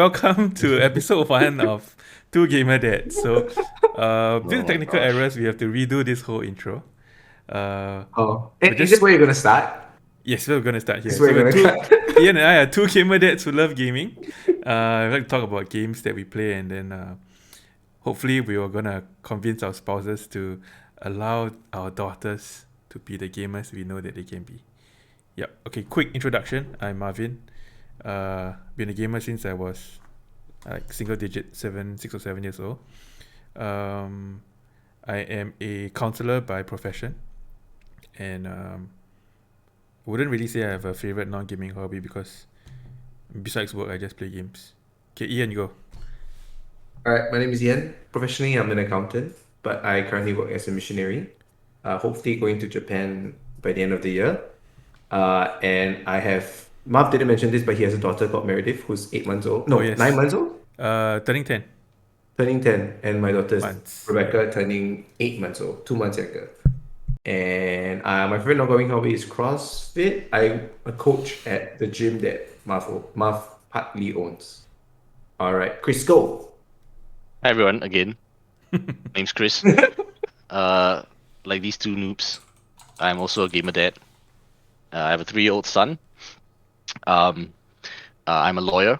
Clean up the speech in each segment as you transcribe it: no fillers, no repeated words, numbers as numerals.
Welcome to episode one of Two Gamer Dads. So, due to Oh my technical gosh. errors, we have to redo this whole intro. Uh, Oh, but is this just where you're gonna start? yes, we're gonna start This here. is where So, you're gonna cut. Ian and I are two gamer dads who love gaming. We like to talk about games that we play, and then hopefully, we are gonna convince our spouses to allow our daughters to be the gamers we know that they can be. Yep. Okay. Quick introduction. I'm Marvin. Been a gamer since I was like single digit 6 or 7 years old. Um, I am a counselor by profession, and wouldn't really say I have a favorite non-gaming hobby because besides work, I just play games. Okay, Ian, you go. All right, my name is Ian. Professionally, I'm an accountant, but I currently work as a missionary. Hopefully, going to Japan by the end of the year. And I have Marv didn't mention this, but he has a daughter called Meredith, who's 8 months old. Oh No, nine yes. months old, Turning 10 turning 10. And my daughter is months. Yeah. Rebecca, turning 8 months old, 2 months younger. And my favorite non-going hobby is CrossFit. I'm a coach at the gym that Marv partly owns. All right, Chris, go. Hi everyone, again. Name's Chris. Like these two noobs, I'm also a gamer dad. I have a 3-year-old son. I'm a lawyer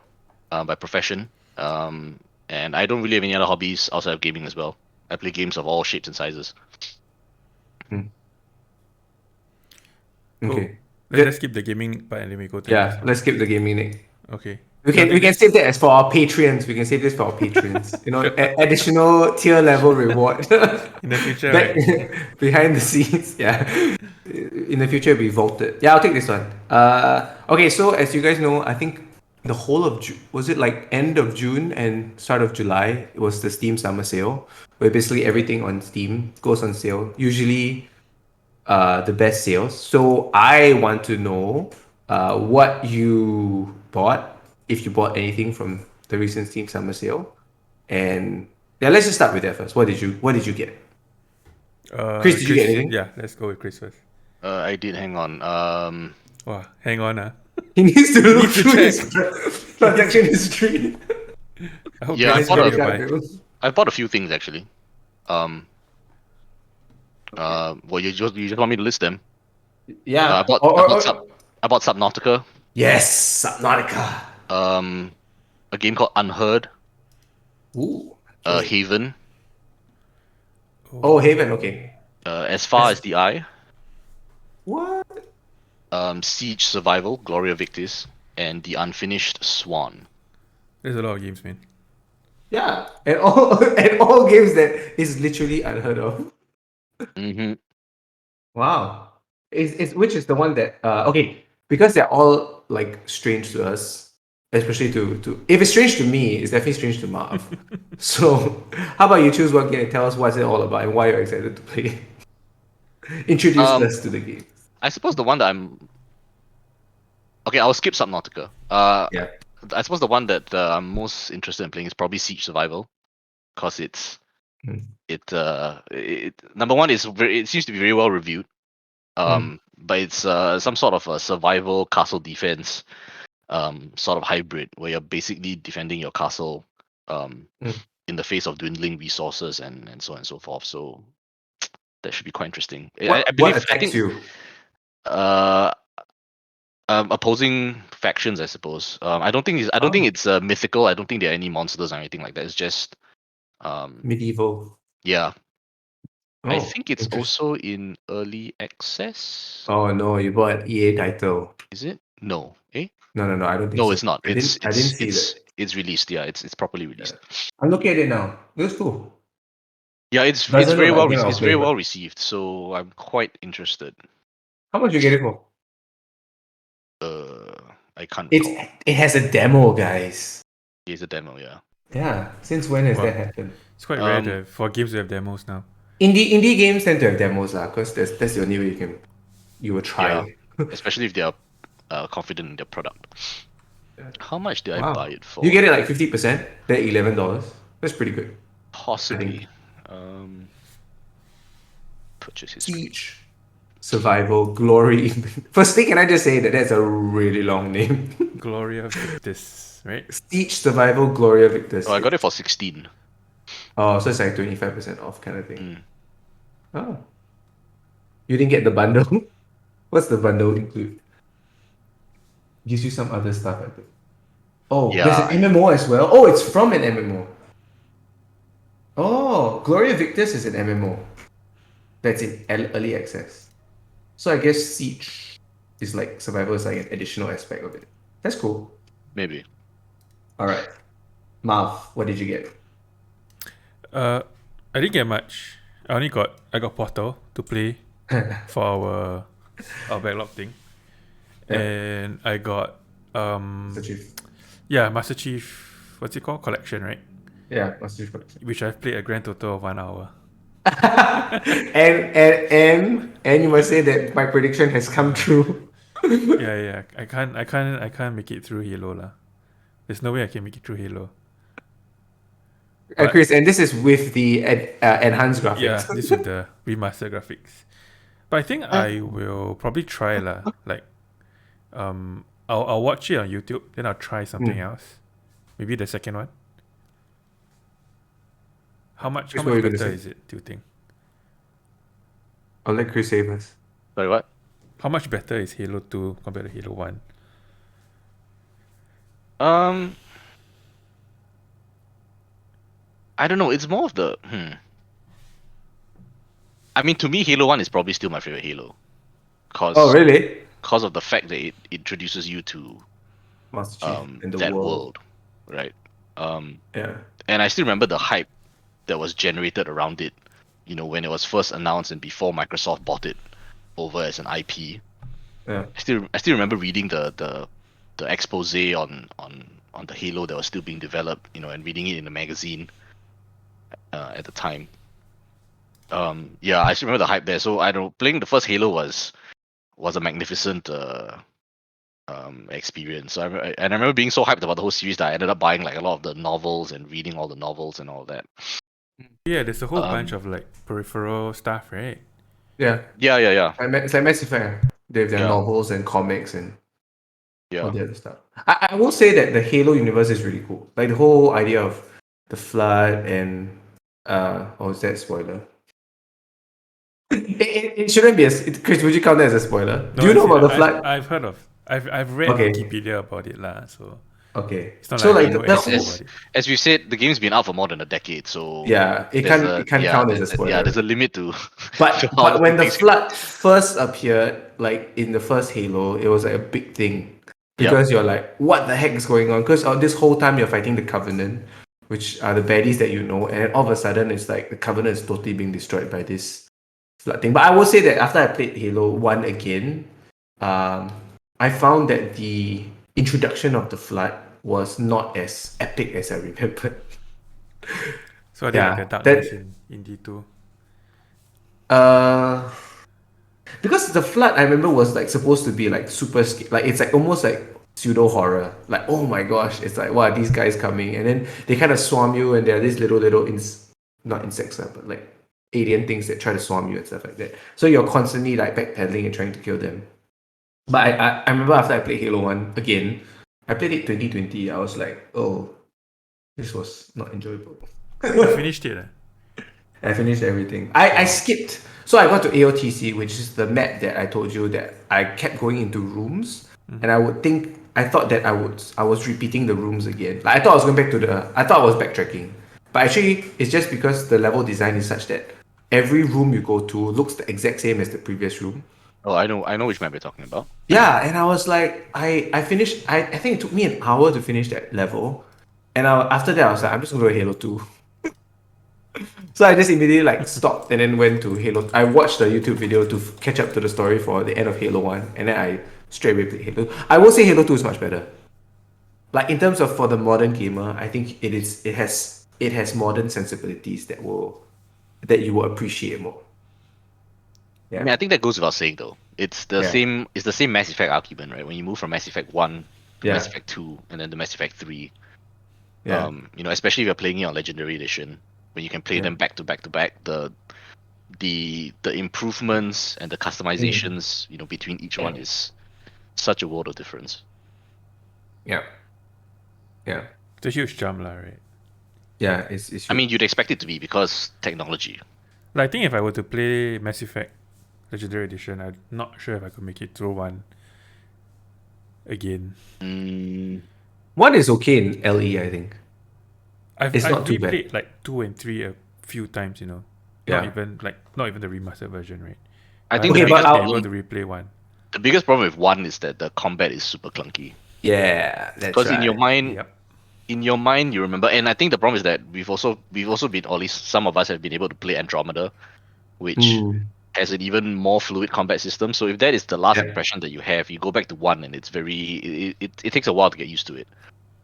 by profession. And I don't really have any other hobbies outside of gaming as well. I play games of all shapes and sizes. Hmm. Cool. Okay. Let's Good. skip the gaming part and then we go to the next Yeah, one. let's skip the gaming Nick. Okay. We You want can to we take can this? save that as for our Patreons. We can save this for our patrons. Sure. Additional tier level reward. In the future, Back right? behind the scenes. Yeah. In the future, it'll be voted. Yeah, I'll take this one. Okay. So as you guys know, I think the whole of was it like end of June and start of July? It was the Steam summer sale, where basically everything on Steam goes on sale. Usually the best sales. So I want to know what you bought, if you bought anything from the recent Steam Summer Sale, and yeah, let's just start with that first. What did you get? Chris, did you get Chris. anything? Yeah, let's go with Chris first. I did hang on. Wow, hang on, He needs to He look needs to through his check. transaction history. I hope Yeah, Grace I is bought ready to a, buy. I bought a few things actually. Well, you just want me to list them. I Yeah. bought I bought Sub I bought Subnautica. Yes, Subnautica. A game called Unheard. Ooh. Okay. Haven. Oh, Haven. Okay. As Far as the Eye. What? Siege Survival, Gloria Victis, and The Unfinished Swan. There's a lot of games, man. Yeah, and all and all games that is literally unheard of. Mm-hmm. Wow. Is which is the one that okay, because they're all like strange to us, especially to if it's strange to me, it's definitely strange to Marv. So how about you choose one game and tell us what's it all about and why you're excited to play it? Introduce us to the game. I suppose the one that okay, I'll skip Subnautica. Yeah. I suppose the one that I'm most interested in playing is probably Siege Survival, because Mm. it number one is it seems to be very well reviewed. But it's some sort of a survival castle defense sort of hybrid where you're basically defending your castle in the face of dwindling resources and so on and so forth. So that should be quite interesting. I What believe I attacks think you? uh opposing factions, I suppose. I don't think it's mythical. I don't think there are any monsters or anything like that. It's just Medieval. yeah. I Oh, think it's interesting. also in early access. Oh no, you bought an EA title. Is it? No. Eh? No, I don't think No, so. it's not. I didn't see that. It's released. Yeah, it's properly Yeah. released. I'm looking at it now. Looks cool. Yeah, it's Doesn't look very like a well game I'll it's play, very but well received. So I'm quite interested. how much you get it for? I can't It's recall. it has a demo, guys. It's a demo. Yeah. Yeah. Since when has Wow. that happened? It's quite rare for games to have demos now. Indie games tend to have demos, lah, because that's the only way you will Yeah. try. Especially if they are confident in their product. How much did I buy Wow. it for? You get it like 50%, then $11. That's pretty good. I Possibly. think. Purchase history. Siege. Survival Glory. Firstly, can I just say that that's a really long name? Gloria Victis, right? Siege Survival Gloria Victus. Oh, I got it for 16. Oh, so it's like 25% off kind of thing. Mm. Oh. You didn't get the bundle? What's the bundle include? Gives you some other stuff, I think. Oh, there's an Yeah. MMO as well. Oh, it's from an MMO. Oh, Gloria Victus is an MMO. That's in early access. So I guess Siege is like survival is like an additional aspect of it. That's cool. Maybe. Alright. Marv, what did you get? I didn't get much. I got Portal to play for our backlog thing, Yeah. and I got Master Chief. Master Chief. What's it called? Collection, right? Yeah, Master Chief Collection. Which I've played a grand total of 1 hour. and you must say that my prediction has come true. Yeah. I can't make it through Halo lah. There's no way I can make it through Halo. But Chris, and this is with the enhanced graphics. yeah, this with the remaster graphics. But I think I will probably try lah. Like, I'll watch it on YouTube, then I'll try something else. Maybe the second one. How much Chris, what were you gonna better say? is it? Do you think? I'll let Chris save us. Sorry, what? How much better is Halo 2 compared to Halo 1? I don't know. It's more of the I mean, to me, Halo 1 is probably still my favorite Halo. Oh, really? Because of the fact that it introduces you to Master Chief in the that world. world, right? Yeah. And I still remember the hype that was generated around it, you know, when it was first announced and before Microsoft bought it over as an IP. Yeah. I still remember reading the expose on the Halo that was still being developed, you know, and reading it in the magazine at the time. I still remember the hype there. So I don't playing the first Halo was a magnificent experience. So I remember being so hyped about the whole series that I ended up buying like a lot of the novels and reading all the novels and all that. Yeah, there's a whole bunch of like peripheral stuff, right? Yeah. Yeah. It's like Mass Effect. They have their Yeah. novels and comics and all Yeah. the other stuff. I will say that the Halo universe is really cool. Like the whole idea of the flood and is that a spoiler? It shouldn't be Chris, would you count that as a spoiler? No, Do you know about the I've- flood? I've heard of. I've read Okay. Wikipedia about it lah. So Okay. it's not So like I like know the anything whole about it. As we said, the game's been out for more than a decade, so yeah, it can't count as a spoiler. Yeah, there's a limit to. But to how when the things- flood first appeared, like in the first Halo, it was like a big thing because you're like, what the heck is going on? Because this whole time you're fighting the Covenant, which are the baddies that you know, and then all of a sudden it's like the Covenant is totally being destroyed by this flood thing. But I will say that after I played Halo 1 again, I found that the introduction of the flood was not as epic as I remembered. So I think like a darkness in D2. Because the flood I remember was like supposed to be like super like it's like almost like pseudo horror. Like oh my gosh, it's like wow, these guys coming, and then they kind of swarm you, and there are these little not insects but like alien things that try to swarm you and stuff like that. So you're constantly like backpedaling and trying to kill them. But I remember after I played Halo 1 again, I played it 2020. I was like, oh, this was not enjoyable. You finished it. I finished everything. I skipped. So I got to AOTC, which is the map that I told you that I kept going into rooms, and I thought that I was repeating the rooms again. Like I thought I was going back to I thought I was backtracking, but actually it's just because the level design is such that every room you go to looks the exact same as the previous room. Oh, I know which map you're talking about. Yeah, and I was like, I finished. I think it took me an hour to finish that level, and after that I was like, I'm just gonna go to Halo 2. So I just immediately like stopped and then went to Halo. I watched the YouTube video to catch up to the story for the end of Halo 1, and then I straight away played Halo. I will say Halo 2 is much better. Like in terms of for the modern gamer, I think it has modern sensibilities that you will appreciate more. Yeah. I mean, I think that goes without saying though. It's the same Mass Effect argument, right? When you move from Mass Effect 1 to Mass Effect 2 and then to Mass Effect 3. Yeah. You know, especially if you're playing it on Legendary Edition, when you can play them back to back to back, the the improvements and the customizations, between each one is such a world of difference. Yeah. Yeah. It's a huge jump, right? Yeah. It's I mean, you'd expect it to be because technology. Like, I think if I were to play Mass Effect Legendary Edition, I'm not sure if I could make it through one again. one is okay in LE, I think. I've It's I've not too bad. replayed like 2 and 3 a few times, Not Yeah. even the remastered version, right? I But think I've Okay, the but never biggest been I'll, able problem, to replay one. the biggest problem with one is that the combat is super clunky. yeah, that's Because right. in your mind, Yep. you remember, and I think the problem is that we've also been, or at least some of us have been able to play Andromeda, which Mm, has an even more fluid combat system. So if that is the last yeah. impression that you have, you go back to one, and it's it takes a while to get used to it.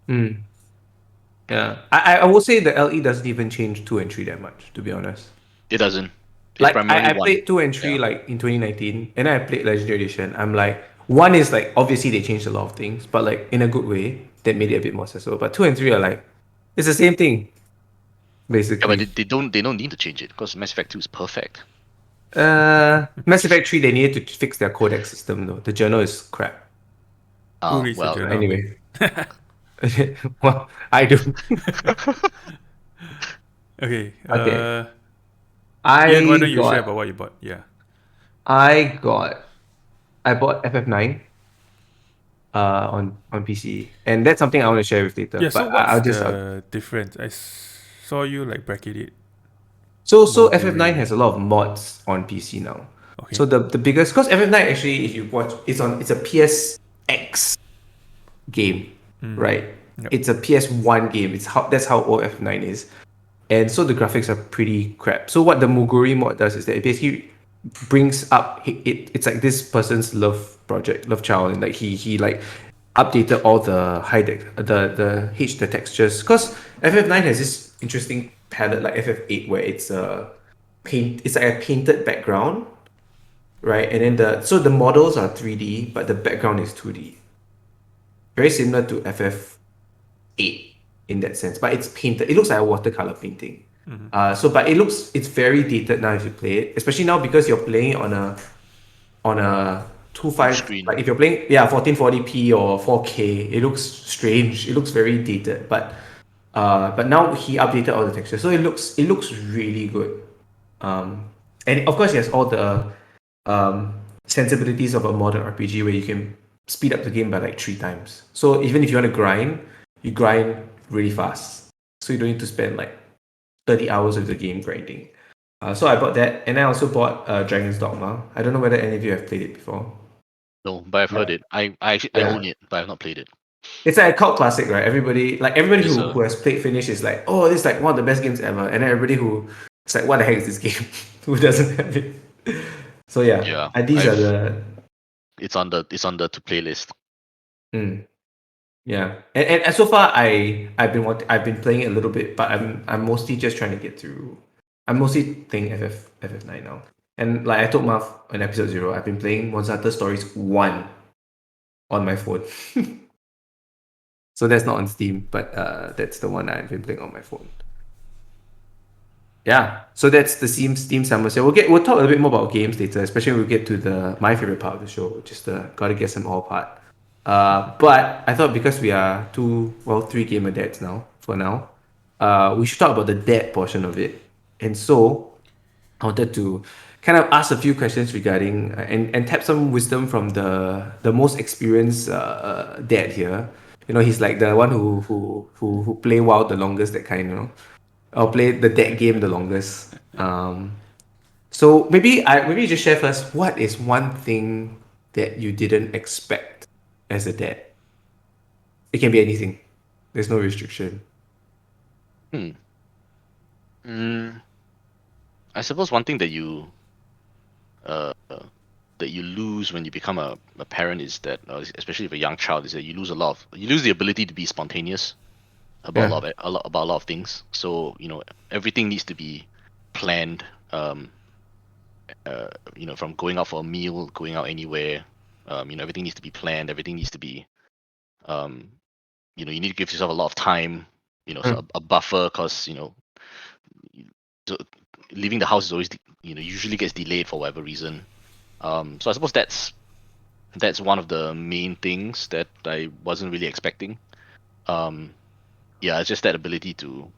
Mm, yeah. I will say the LE doesn't even change 2 and 3 that much, to be honest. It doesn't. It's Like primarily I one. played 2 and 3 Yeah. like in 2019, and then I played Legendary Edition. I'm like, one is like obviously they changed a lot of things, but like in a good way that made it a bit more accessible. But 2 and 3 are like it's the same thing, Yeah, basically. but they don't need to change it because Mass Effect 2 is perfect. Mass Effect 3 they needed to fix their codex system though. The journal is crap. Who reads the Well, journal? Anyway. Well, I do. Okay. Okay. Ian, why I don't you share about got what you bought? Yeah. I got I bought FF9 on PC, and that's something I want to share with later. Yeah, so But what's I'll the difference? Saw you like bracket it. so FF9 Moguri. has a lot of mods on PC now. Okay. So the biggest because FF9 actually if you watch it's a PSX game, right? Yep. It's a PS1 game. That's how old FF9 is. And so the graphics are pretty crap. So what the Moguri mod does is that it basically brings up it's like this person's love child, and like he like updated all the the textures because FF9 has this interesting palette like FF8 where it's like a painted background, right? And then the models are 3D but the background is 2D. Very similar to FF8 in that sense, but it's painted. It looks like a watercolor painting. But it's very dated now if you play it, especially now because you're playing it on a huge 2.5. screen. Like if you're playing 1440p or 4K, it looks strange. It looks very dated, but now he updated all the textures, so it looks really good. And of course, he has all the sensibilities of a modern RPG where you can speed up the game by like 3 times. So even if you want to grind, you grind really fast. So you don't need to spend like 30 hours of the game grinding. So I bought that, and I also bought Dragon's Dogma. I don't know whether any of you have played it before. No, but I've heard it. I actually I Yeah. own it, but I've not played it. It's like a cult classic, right? Everybody It's who has played Finish is like, oh, this is like one of the best games ever. And then everybody who it's like, what the heck is this game? Who doesn't have it? So Yeah, these are the it's on the to playlist. yeah. And so far I've been playing it a little bit, but I'm mostly just trying to get through. I'm mostly playing FF9 now. And like I told Marv on episode 0, I've been playing Monster Stories 1 on my phone. So that's not on Steam, but that's the one I've been playing on my phone. Yeah, so that's the Steam Summer Sale. We'll talk a little bit more about games later, especially when we get to my favorite part of the show, which is the gotta guess them all part. But I thought because we are 3 gamer dads now for now, we should talk about the dad portion of it. And so I wanted to kind of ask a few questions regarding and tap some wisdom from the most experienced dad here. He's like the one who play WoW the longest, that kind, or play the dad game the longest. So maybe you just share first. What is one thing that you didn't expect as a dad? It can be anything. There's no restriction. Hmm. I suppose one thing that you uh lose when you become a parent is that, especially if a young child, is that you lose the ability to be spontaneous about Yeah. about a lot of things. So everything needs to be planned. From going out for a meal, going out anywhere. Everything needs to be planned. Everything needs to be um, you need to give yourself a lot of time. So a buffer, because so leaving the house is always usually gets delayed for whatever reason. So I suppose that's one of the main things that I wasn't really expecting. Yeah, it's just that ability to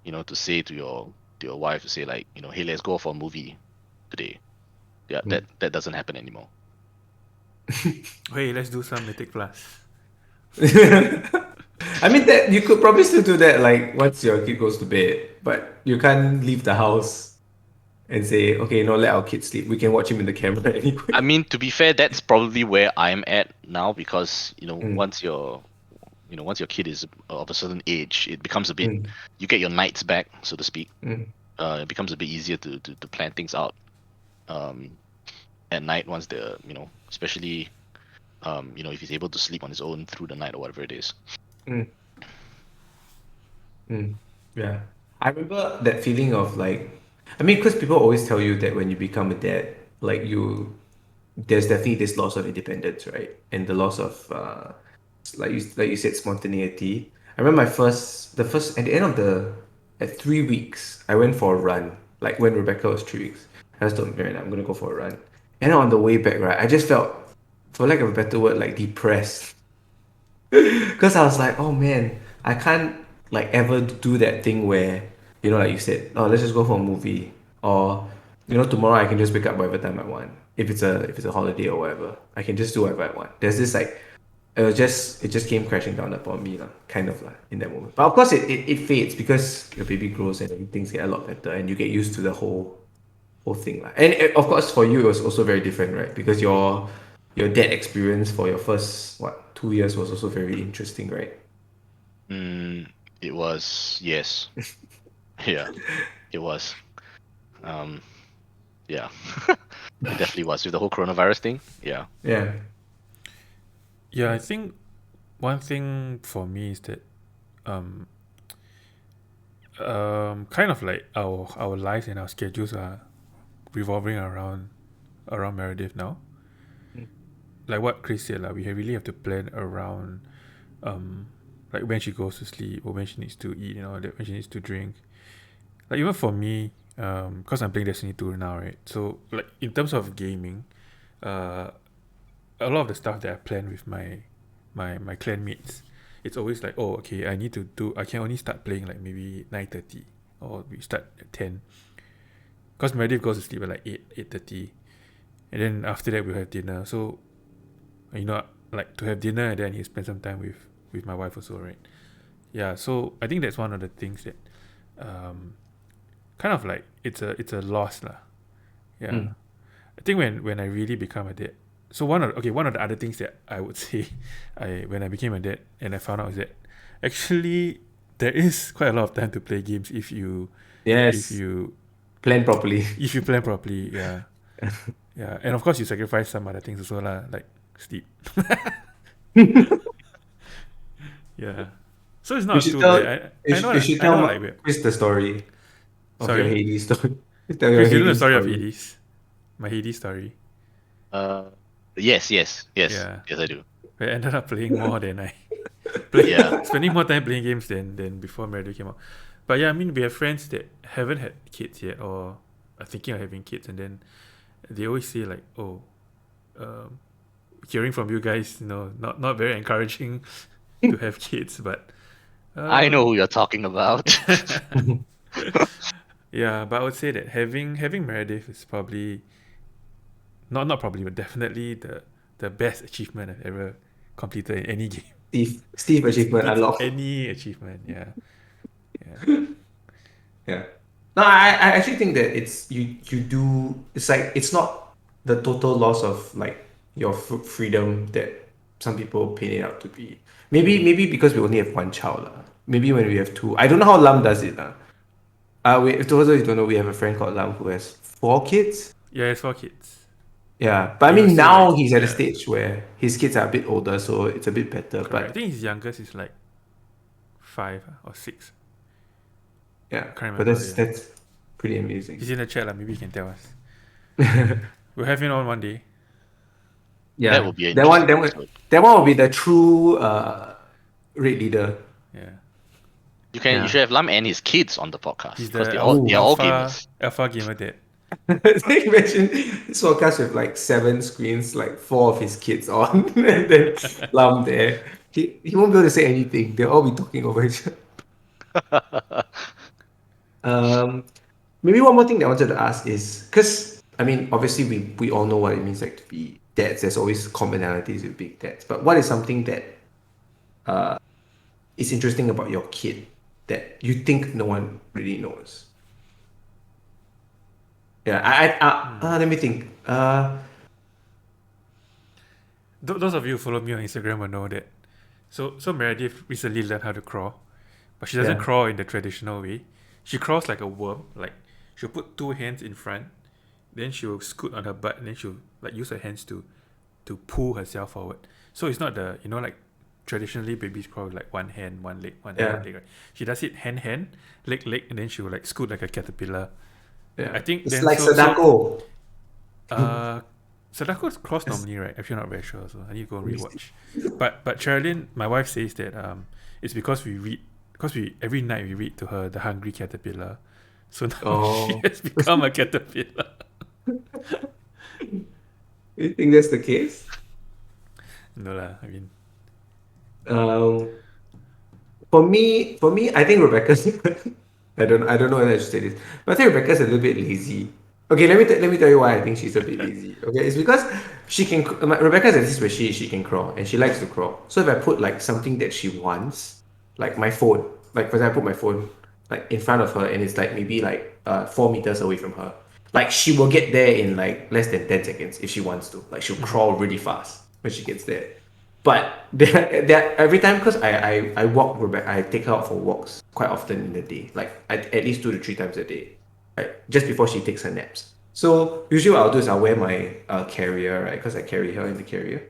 to say to your wife, to say like, hey, let's go for a movie today. Yeah, that doesn't happen anymore. Hey, let's do some Mythic Plus. I mean that you could probably still do that like once your kid goes to bed, but you can't leave the house and say, okay, no, let our kid sleep. We can watch him in the camera anyway. I mean, to be fair, that's probably where I'm at now, because once your kid is of a certain age, it becomes a bit, you get your nights back, so to speak. It becomes a bit easier to plan things out at night once they're, especially if he's able to sleep on his own through the night or whatever it is. Yeah. I remember that feeling of like, I mean, because people always tell you that when you become a dad, like there's definitely this loss of independence, right? And the loss of, like you said, spontaneity. I remember the first, at the end of at 3 weeks, I went for a run. Like when Rebecca was 3 weeks, I just told Marianne, I'm gonna go for a run. And on the way back, right, I just felt, for lack of a better word, like depressed. Because I was like, oh man, I can't like ever do that thing where, like you said, oh, let's just go for a movie, or tomorrow I can just wake up whatever time I want. If it's a holiday or whatever, I can just do whatever I want. There's this like, it just came crashing down upon me, kind of like in that moment. But of course, it fades because your baby grows and things get a lot better, and you get used to the whole thing, lah. And of course, for you, it was also very different, right? Because your dad experience for your first 2 years was also very interesting, right? It was, yes. Yeah, it was. Yeah, it definitely was with the whole coronavirus thing. Yeah. Yeah. Yeah, I think one thing for me is that kind of like our lives and our schedules are revolving around Meredith now. Like what Chris said, like we really have to plan around like when she goes to sleep or when she needs to eat, when she needs to drink. Like even for me, because I'm playing Destiny 2 now, right? So like in terms of gaming, a lot of the stuff that I plan with my clan mates, it's always like, oh, okay, I can only start playing like maybe 9:30 or we start at 10. Because Meredith goes to sleep at like 8:30, and then after that we'll have dinner. So like to have dinner and then you spend some time with my wife also, right? Yeah, so I think that's one of the things that kind of like it's a loss lah. Yeah. I think when I really become a dad, so one of the other things that I would say when I became a dad and I found out is that actually there is quite a lot of time to play games if you plan properly. If you plan properly, yeah. Yeah, and of course you sacrifice some other things also lah, like sleep. Yeah. So it's not too bad. You should tell Chris the story of your Hades story. Tell your Chris, the story of Hades. My Hades story. Yes, yeah. Yes, I do. I ended up playing more than I spending more time playing games than before Meredith came out. But yeah, I mean, we have friends that haven't had kids yet or are thinking of having kids, and then they always say like, oh, hearing from you guys, not very encouraging to have kids, but I know who you're talking about. Yeah, but I would say that having Meredith is probably not probably, but definitely the best achievement I've ever completed in any game. Steve achievement unlocked. Any achievement, yeah. Yeah. No, I actually think that it's like it's not the total loss of like your freedom that some people paint it out to be. Maybe because we only have one child. Maybe when we have two. I don't know how Lam does it. If those of you don't know, we have a friend called Lam who has 4 kids. Yeah, it's 4 kids. Yeah, but I mean now he's at a stage where his kids are a bit older, so it's a bit better. Correct. But I think his youngest is like 5 or 6. Yeah, can't but remember, that's pretty amazing. He's in the chat, maybe he can tell us. We'll have him on one day. Yeah, that will be that one will be the true raid leader. Yeah. Yeah. You should have Lam and his kids on the podcast He's because the they're all alpha gamers. alpha gamer dad. Imagine this podcast with like 7 screens, like 4 of his kids on, and then Lam there. He won't be able to say anything. They'll all be talking over each other. Maybe one more thing that I wanted to ask is because I mean, obviously we all know what it means like to be dads. There's always commonalities with being dads. But what is something that is interesting about your kid that you think no one really knows? Yeah, let me think. Those of you who follow me on Instagram will know that. So Meredith recently learned how to crawl, but she doesn't Yeah. crawl in the traditional way. She crawls like a worm. Like she'll put 2 hands in front, then she'll scoot on her butt, and then she'll like use her hands to pull herself forward. So it's not the like traditionally babies crawl with like one hand, one leg, one hand, Yeah. one leg. Right? She does it hand, leg, and then she will like scoot like a caterpillar. Yeah. I think it's then like so- Sadako. Sadako cross normally, right? Actually, not very sure. So I need to go and rewatch. But Sherilyn, my wife says that it's because we every night we read to her The Hungry Caterpillar, so now Oh. she has become a caterpillar. You think that's the case? No lah, I mean, Um, for me, I think Rebecca's. I don't know whether I should say this, but I think Rebecca's a little bit lazy. Okay, let me tell you why I think she's a bit lazy. Okay, it's because she can. Rebecca's at this where she can crawl and she likes to crawl. So if I put like something that she wants, like my phone, like for example, I put my phone like in front of her and it's like maybe like 4 meters away from her, like she will get there in like less than 10 seconds if she wants to. Like she'll crawl really fast when she gets there. But every time because I walk Rebecca, I take her out for walks quite often in the day, like at least 2 to 3 times a day, right? Just before she takes her naps. So usually what I'll do is I'll wear my carrier, right? Because I carry her in the carrier.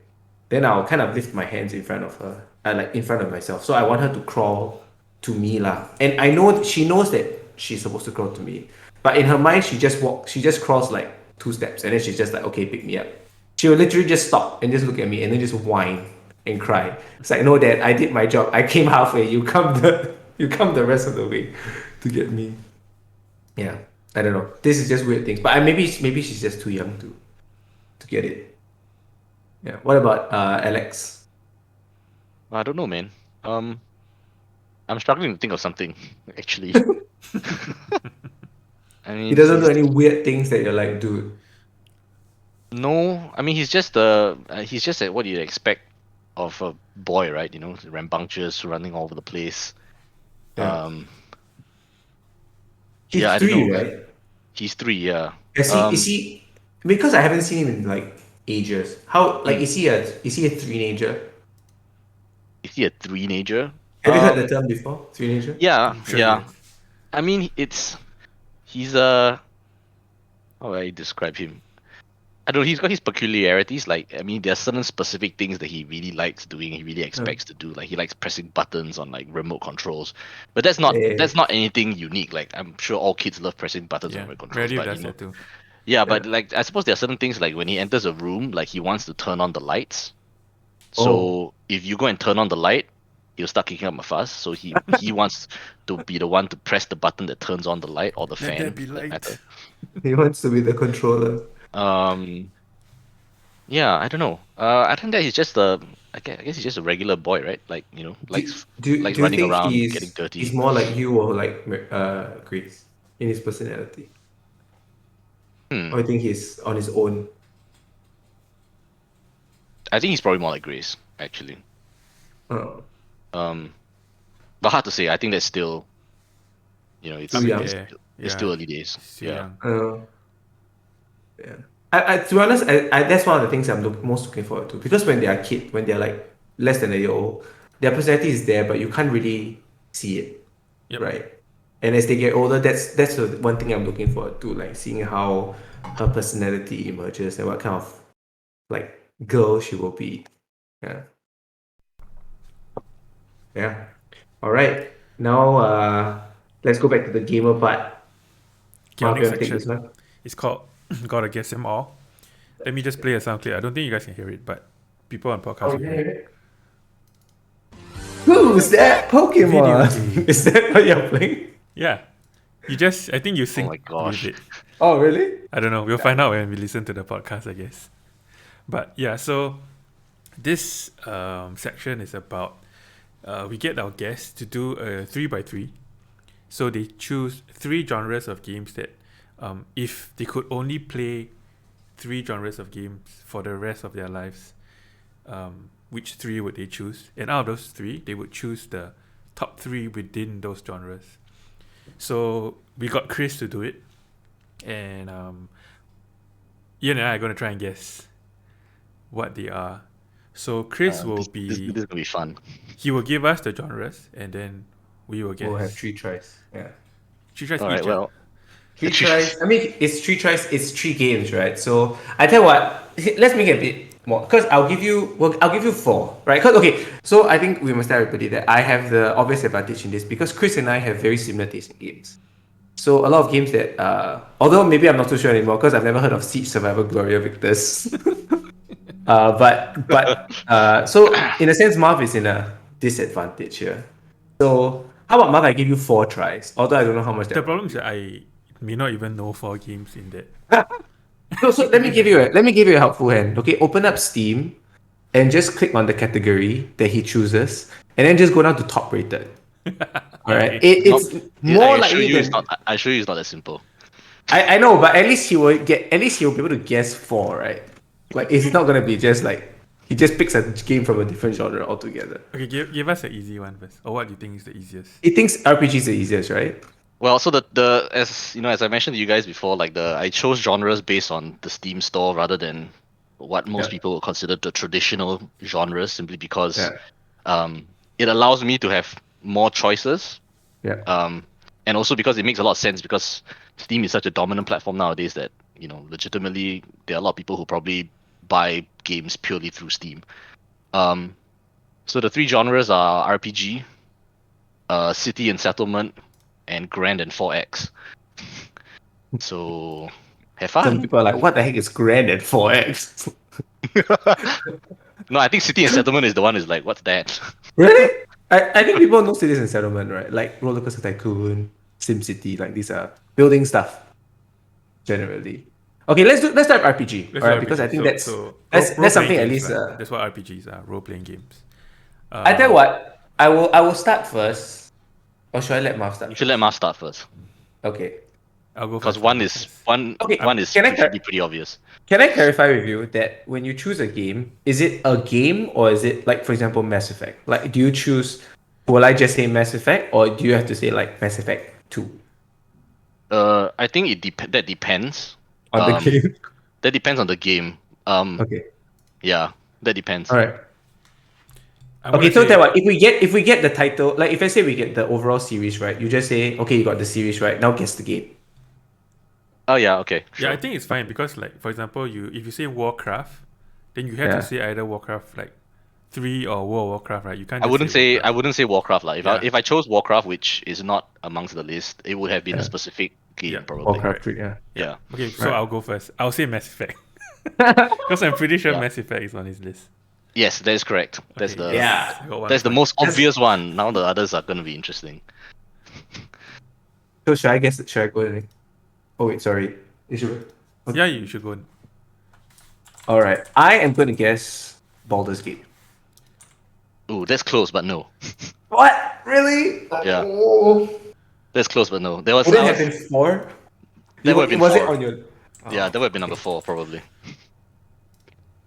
Then I'll kind of lift my hands in front of her, like in front of myself. So I want her to crawl to me lah. And I know she knows that she's supposed to crawl to me, but in her mind she just crawls like 2 steps, and then she's just like, okay, pick me up. She will literally just stop and just look at me and then just whine and cry. It's like, no, Dad, I did my job. I came halfway. You come the rest of the way to get me. Yeah, I don't know. This is just weird things, but maybe she's just too young to get it. Yeah. What about Alex? I don't know, man. I'm struggling to think of something actually. I mean, He doesn't do any weird things that you're like, dude. No, I mean he's just at what you'd expect of a boy, right? You know, rambunctious, running all over the place. Yeah. Yeah, I He's don't 3, know. right? He's 3, yeah. Is he? Because I haven't seen him in like ages. How like is he a teenager? Is he a three-nager? Have you heard the term before? Teenager? Yeah, sure yeah. you- I mean, he's a, how do I describe him? I don't know, he's got his peculiarities. Like, I mean, there are certain specific things that he really likes doing, he really expects to do. Like, he likes pressing buttons on like remote controls. But that's not Yeah. anything unique. Like, I'm sure all kids love pressing buttons on yeah, remote controls. Meredith But, does you know, that too. yeah, but like, I suppose there are certain things like when he enters a room, like he wants to turn on the lights. So if you go and turn on the light, he'll start kicking up a fuss. So he wants to be the one to press the button that turns on the light or the Let fan. there be for that light. matter. He wants to be the controller. Yeah, I don't know. I think that he's just I guess he's just a regular boy, right? Like, you know, likes do you running think around, he's getting dirty. he's more like you or like Grace in his personality? Or you think he's on his own? I think he's probably more like Grace, actually. Oh. But hard to say. I think that's still, you know, it's Too young. it's still early days. Still Yeah. young. Yeah. I to be honest, that's one of the things I'm most looking forward to, because when they are when they're like less than a year old, their personality is there, but you can't really see it, Yep. right? And as they get older, that's the one thing I'm looking forward to, like seeing how her personality emerges and what kind of like girl she will be. Yeah. Yeah. All right. Now let's go back to the gamer part. Okay, our Marv, you next wanna take section this one? is called Gotta Guess Them All. Let me just play a sound clip. I don't think you guys can hear it, but people on podcast will hear it. Who's that Pokemon? Video game. Is that what you're playing? Yeah. I think you sync my gosh. with it. Oh, really? I don't know. We'll find out when we listen to the podcast, I guess. But yeah, so this section is about we get our guests to do a 3 by 3. So they choose 3 genres of games that, if they could only play 3 genres of games for the rest of their lives, which 3 would they choose? And out of those 3, they would choose the top 3 within those genres. So we got Chris to do it, and Ian and I are going to try and guess what they are. So Chris will This be, is gonna be fun. he will give us the genres, and then we will guess. We'll have 3 tries. Yeah. 3 tries All each. right. Well, 3 tries. I mean, it's 3 tries. It's 3 games, right? So I tell you what. Let's make it a bit more. Cause I'll give you 4, right? Cause okay. So I think we must tell everybody that I have the obvious advantage in this because Chris and I have very similar taste in games. So a lot of games that, although maybe I'm not too sure anymore because I've never heard of Siege, Survivor, Gloria Victors. So in a sense, Marv is in a disadvantage here. So how about Marv? I give you 4 tries, although I don't know how much The that. problem is that I may not even know 4 games in that. So let me give you a helpful hand. Okay, open up Steam, and just click on the category that he chooses, and then just go down to top rated. All right, it's more I assure likely you, than it's not. I assure you, it's not that simple. I know, but at least he will be able to guess 4, right? Like it's not gonna be just like he just picks a game from a different genre altogether. Okay, give us an easy one first. Or what do you think is the easiest? He thinks RPG is the easiest, right? Well, so the as you know, as I mentioned to you guys before, like I chose genres based on the Steam store rather than what most Yeah. people would consider the traditional genres, simply because Yeah. it allows me to have more choices. Yeah. And also because it makes a lot of sense because Steam is such a dominant platform nowadays that, legitimately there are a lot of people who probably buy games purely through Steam. So the 3 genres are RPG, City and Settlement, and Grand and 4X. So have Some fun. people are like, "What the heck is Grand at 4X?" No, I think City and Settlement is the one who's like, what's that? Really? I think people know cities and settlement, right? Like Roller Coaster Tycoon, SimCity, like these are building stuff generally. Okay, let's start RPG. Let's All right, do because I RPG. think that's so that's role-playing something at games least. lah. That's what RPGs are, role-playing games. I tell you what, I will start first, or should I let Marv You start? should let Marv start first. Okay. I'll go Because first. one is Okay, should be pretty obvious. Can I clarify with you that when you choose a game, is it a game or is it like, for example, Mass Effect? Like, do you choose? Will I just say Mass Effect, or do you have to say like Mass Effect 2 I think that depends. on the game? That depends on the game. Okay. Yeah, that depends. All right. I'm Okay, gonna so say, tell what, if we get the title, like if I say we get the overall series right, you just say, okay, you got the series right. Now guess the game. Oh yeah, okay. Sure. yeah, I think it's fine because, like, for example, if you say Warcraft, then you have Yeah. to say either Warcraft like 3 or World of Warcraft, right? You can't. I Just wouldn't say say Warcraft like. Yeah. If I chose Warcraft, which is not amongst the list, it would have been Yeah. a specific game Yeah. probably. Warcraft 3, yeah. Yeah. Okay, so Right. I'll go first. I'll say Mass Effect because I'm pretty sure Yeah. Mass Effect is on his list. Yes, that is correct. That's Okay, the yes, I got one that's the point. most obvious one. Now the others are gonna be interesting. So should I guess? Should I go next? Oh wait, sorry. You should. Yeah, you should go. All right. I am going to guess Baldur's Gate. Ooh, that's close, but no. What? Really? Yeah. Oh. That's close, but no. There was Would it have been 4? That would have been Was it 4. on your? Yeah, Oh, that would have been number okay. 4 probably.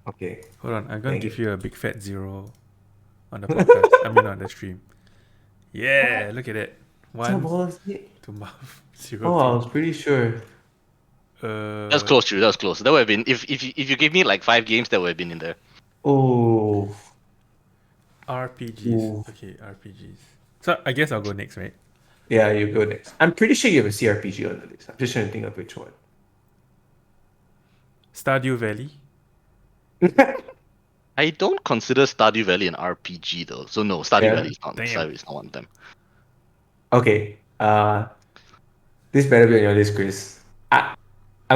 Okay. Hold on, I'm gonna Dang give it. you a big fat 0 on the podcast. I mean, on the stream. Yeah, look at it. Is that 1 Baldur's Gate? to Marv, 0 Oh, I to. was pretty sure. That's close, Drew. That was close. That would have been if you gave me like 5 games, that would have been in there. Oh. RPGs. Ooh. Okay, RPGs. So I guess I'll go next, right? Yeah, you go next. I'm pretty sure you have a CRPG on the list. I'm just trying to think of which one. Stardew Valley. I don't consider Stardew Valley an RPG though. So no, Stardew Yeah. Valley is not. Damn. Stardew is not one of them. Okay. This better be on your list, Chris. I'm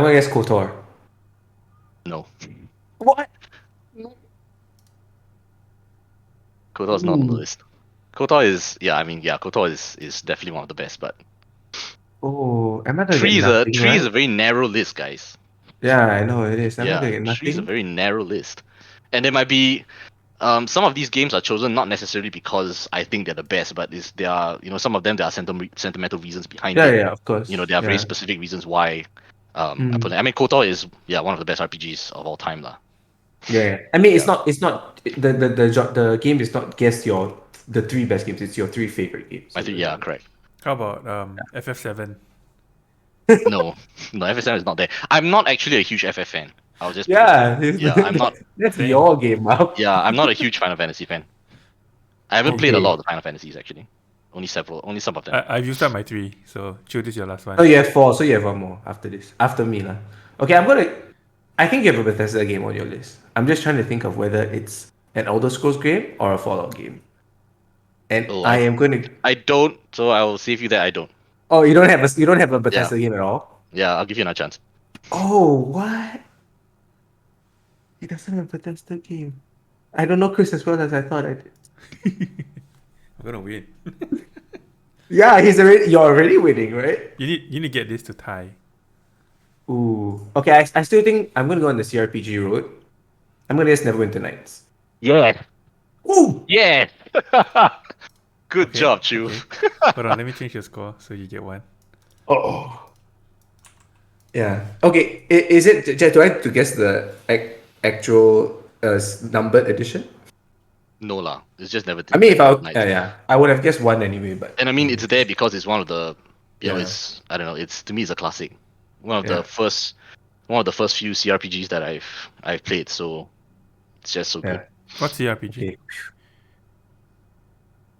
gonna guess KOTOR. No, What? KOTOR is not on the list. KOTOR is definitely one of the best, but Oh, am I gonna get three is nothing a right? very narrow list, guys. Yeah, I know it is. Am I gonna Yeah, get three is a nothing? very narrow list, and there might be some of these games are chosen not necessarily because I think they're the best, but there are some of them there are sentimental reasons behind Yeah, it. yeah, of course. There are very Yeah. specific reasons why I put Mm. it. I mean, KOTOR is one of the best RPGs of all time lah. Yeah, yeah. I mean, Yeah, it's not the game is not guess the three best games. It's your three favorite games I of think the genre. correct. How about FF7? No, no, FSM is not there. I'm not actually a huge FF fan. I'll just put it there. Yeah, Yeah, I'm not. that's Same. your game, Marv. Yeah, I'm not a huge Final Fantasy fan. I haven't played a lot Okay. of the Final Fantasies actually. Only some of them. I've used up my 3, so Chill, this is your last one. Oh, you have four, so you have one more after this. After me, lah. Okay, I think you have a Bethesda game on your list. I'm just trying to think of whether it's an Elder Scrolls game or a Fallout game. And Oh, I am going to. I don't. So I will save you that I don't. Oh, you don't have a Yeah, Bethesda game at all. yeah. I'll give you another chance. Oh, what? He doesn't have a Bethesda game. I don't know Chris as well as I thought I did. I'm gonna win. Yeah, you're already winning, right? You need to get this to tie. Ooh. Okay, I still think I'm gonna go on the CRPG road. I'm gonna guess Neverwinter Nights. Yeah. Ooh! Yeah. Good Okay, job, Chu. okay. Hold on, let me change your score so you get one. Oh. Yeah. Okay. Is it? Do I have to guess the actual numbered edition? No lah. It's just never. I mean, if I Nice. yeah, I would have guessed one anyway, but And I mean, it's there because it's one of the. Yeah. It's I don't know. It's to me, it's a classic. One of Yeah. the first few CRPGs that I've played. So it's just so good. Yeah. What's CRPG? Okay.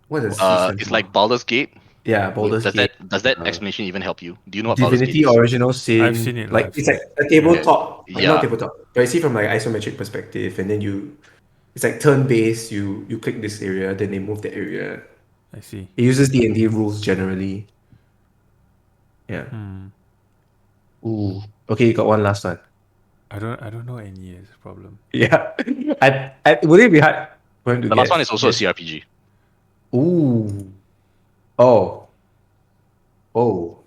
What does C stand It's for? like Baldur's Gate. Yeah, Baldur's Gate. Does that uh, explanation even help you? Do you know what Baldur's Gate Divinity is? Original Sin. I've seen it, Like I've it's seen like a tabletop, like not Yeah. tabletop, but you see from like isometric perspective, and then it's like turn-based. You click this area, then they move the area. I see. It uses D&D rules generally. Yeah. Hmm. Ooh. Okay, you got one last one. I don't know any is a problem. Yeah. Would it be hard for him to The last guess? one is also a Yes. CRPG. Ooh. Oh. Oh.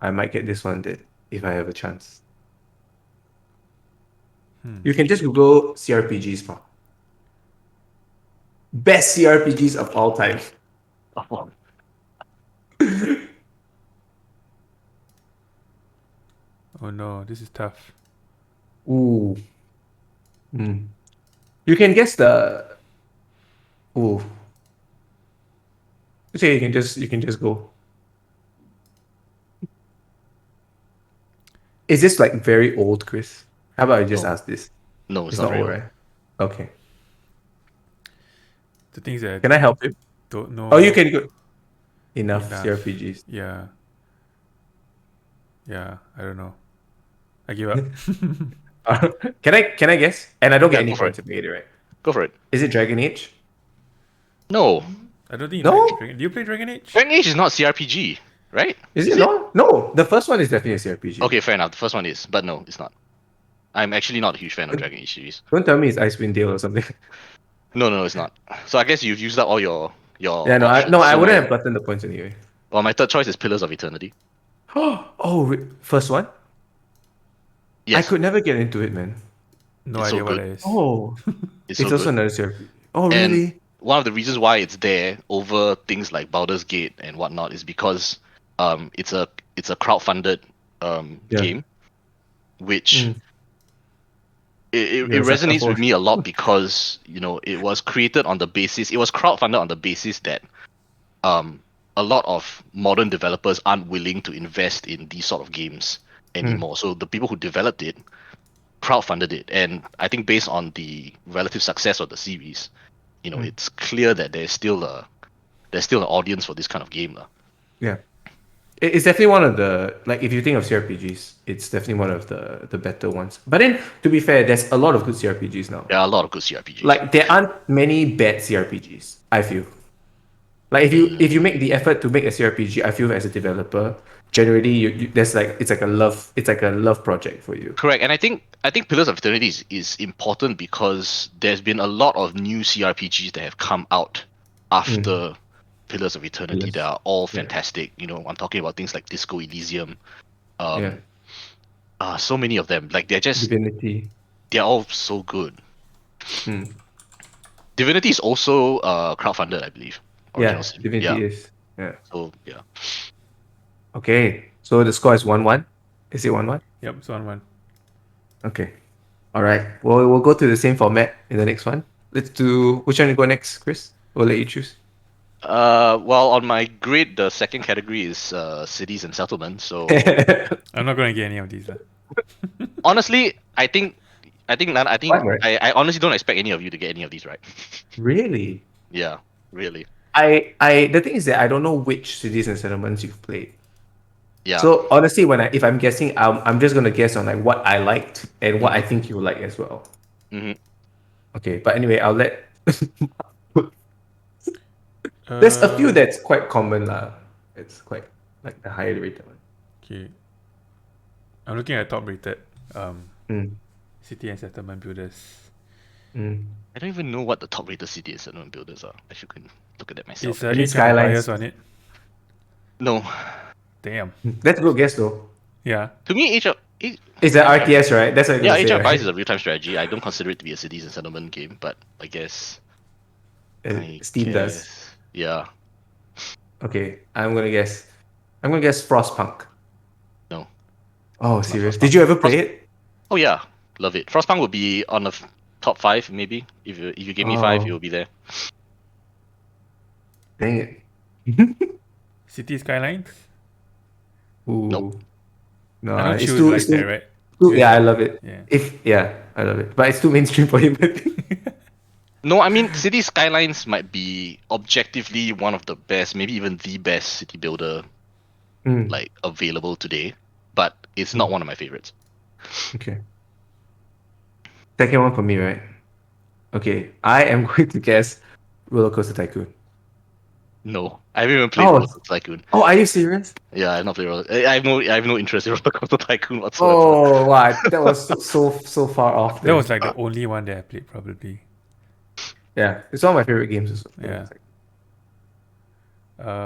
I might get this one then if I have a chance. You can just Google CRPGs, pa. Best CRPGs of all time. Oh no, this is tough. Ooh. You can guess the. Ooh. So you can just go. Is this like very old, Chris? How about I just No. ask this? No, it's It's not not very old, old. right? Okay. The things that Can I help you? don't know. Oh, you can go. Enough Enough. CRPGs. Yeah. Yeah, I don't know. I give up. Can I guess? And I don't get Yeah, any go for points if I get it right. Go for it. Is it Dragon Age? No, I don't think No? you like Dragon. Do you play Dragon Age? Dragon Age is not CRPG, right? Is it not? No, the first one is definitely a CRPG. Okay, fair enough. The first one is, but no, it's not. I'm actually not a huge fan of Dragon Age series. Don't tell me it's Icewind Dale or something. No, it's not. So I guess you've used up all your Yeah, no, options. I So wouldn't have gotten the points anyway. Well, my third choice is Pillars of Eternity. First one? Yes, I could never get into it, man. No It's idea so what good. it is. Oh, it's it's so also good. another CRPG. Oh, And really? one of the reasons why it's there over things like Baldur's Gate and whatnot is because it's a crowdfunded Yeah. game, which Mm. it You're a sucker resonates for with me a lot because it was created on the basis, it was crowdfunded on the basis that a lot of modern developers aren't willing to invest in these sort of games anymore. So the people who developed it crowdfunded it, and I think based on the relative success of the series, it's clear that there's still an audience for this kind of game. Yeah. It's definitely one of the, like, if you think of CRPGs, it's definitely one of the better ones. But then, to be fair, there's a lot of good CRPGs now. There are a lot of good CRPGs. Like, there aren't many bad CRPGs, I feel. Like, if you make the effort to make a CRPG, I feel as a developer, generally it's like a love project for you. Correct, and I think Pillars of Eternity is important because there's been a lot of new CRPGs that have come out after Pillars of Eternity Pillars. that are all Yeah. fantastic. You know, I'm talking about things like Disco Elysium. Yeah. So many of them. Like Divinity. they're all so good. Mm. Divinity is also crowdfunded, I believe. Original Yeah, Sin. Divinity Yeah. is. Yeah. So yeah. Okay. So the score is 1-1. Is it 1-1? Yep, it's 1-1. Okay. All right. Well, we'll go to the same format in the next one. Let's do which one to go next, Chris? We'll let you choose. Well, on my grid, the second category is cities and settlements. So I'm not going to get any of these. honestly, I think none. I think Fine, right? I honestly don't expect any of you to get any of these right. Really? Yeah, really. The thing is that I don't know which cities and settlements you've played. Yeah. So honestly, if I'm guessing, I'm just gonna guess on like what I liked and what I Mhm. think you like as well. Mhm. Okay, but anyway, I'll let. There's a few that's quite common lah. It's quite like the higher rated one. Okay. I'm looking at top rated Mm, city and settlement builders. mm. I don't even know what the top rated city and settlement builders are. I should look at that myself. Is Maybe Age of Skylines. Empires on it? No. Damn. That's a good guess though. Yeah. To me, It's an RTS, right? That's what you're yeah, gonna Age say, of Empires right? is a real-time strategy. I don't consider it to be a cities and settlement game, but I guess Steam does. yeah. Okay, I'm gonna guess Frostpunk. No. Oh, It's not serious? Frostpunk. Did you ever play it? Oh yeah, love it. Frostpunk would be on the top 5 maybe. If you give me 5, it Oh, will be there. dang it. City Skylines? Nope. Ooh, no, I know it's Chiu too, likes that, right? yeah, I love it. Yeah. I love it, but it's too mainstream for him. I think. No, I mean City Skylines might be objectively one of the best, maybe even the best city builder Mm, like available today, but it's not one of my favorites. okay. Second one for me, right? Okay, I am going to guess Roller Coaster Tycoon. No, I haven't even played Oh, Roller Coaster Tycoon. oh, are you serious? Yeah, I've not played I have no interest in Roller Coaster Tycoon whatsoever. Oh, wow, that was so far off. That Then. was like the only one that I played, probably. Yeah, it's one of my favorite games. Also. Yeah.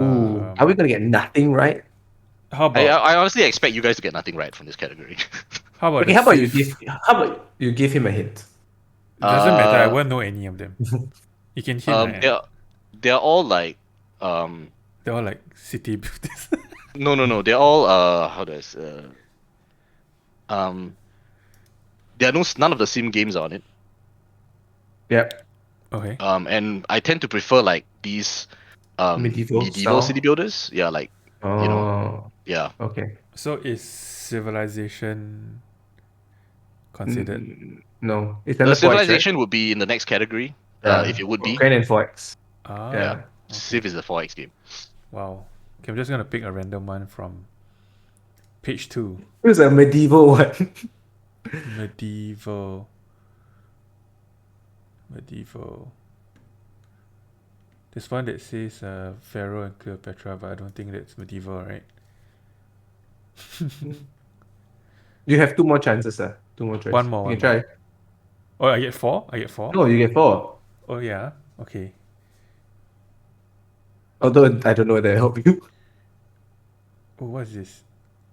Ooh, are we gonna get nothing right? How about I honestly expect you guys to get nothing right from this category. how about Okay, the how about Civ? you give him a hint? It doesn't matter. I Uh, won't know any of them. You can hint. Right? they're all like They're all like city builders. no, they're all how do I say, there are none of the sim games on it. Yep. Okay. And I tend to prefer like these Medieval medieval style? city builders. Yeah, like Oh, you know, yeah. okay. So is Civilization considered? No, it's The under 4X, right? civilization would be in the next category. Yeah. If it would be. Grand and 4X. Ah. Yeah. Yeah. Civ is a 4X game. Wow. Okay, I'm just gonna pick a random one from page 2. It was a medieval one. Medieval. There's one that says Pharaoh and Cleopatra, but I don't think that's medieval, right? You have two more chances, sir. Two more tries. One more. You can try. Oh, I get 4? I get 4? No, you get 4. Oh, yeah. Okay. Although I don't know whether I help you. Oh, what's this?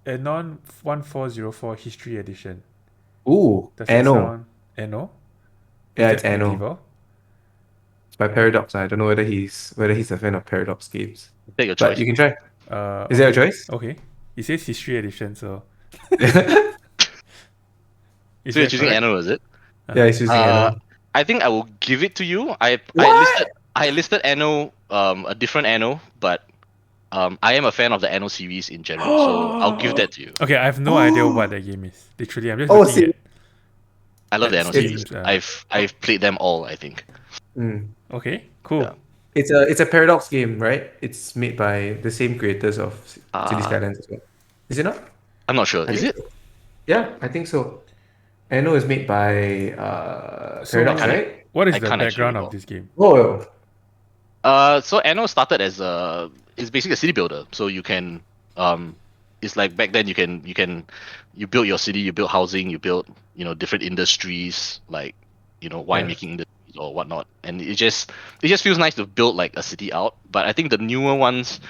Anon 1404 History Edition. Ooh, Does it Anno. sound... Anno? Yeah, Is it's that Anno. medieval? It's by Paradox. I don't know whether he's a fan of Paradox games. Take your But choice. you can try. Is Okay. there a choice? Okay. It says History Edition, so... Is So you're that choosing correct? Anno, is it? Yeah, he's using Anno. I think I will give it to you. What? I listed Anno, a different Anno, but I am a fan of the Anno series in general, so I'll give that to you. Okay, I have no idea what that game is. Literally, I'm just Oh, looking see. at... I love the That's Anno series. Steam's, I've played them all, I think. Mm. Okay, cool. Yeah. It's a Paradox game, right? It's made by the same creators of City Skylines as well. Is it not? I'm not sure. I Is think it? so. Yeah, I think so. Anno is made by So, Paradox, right? what is I the can't actually background of recall. this game? Oh, So Anno started as it's basically a city builder. So you can it's like back then you build your city, you build housing, you build different industries like winemaking industry. or whatnot, and it just feels nice to build like a city out. But I think the newer ones,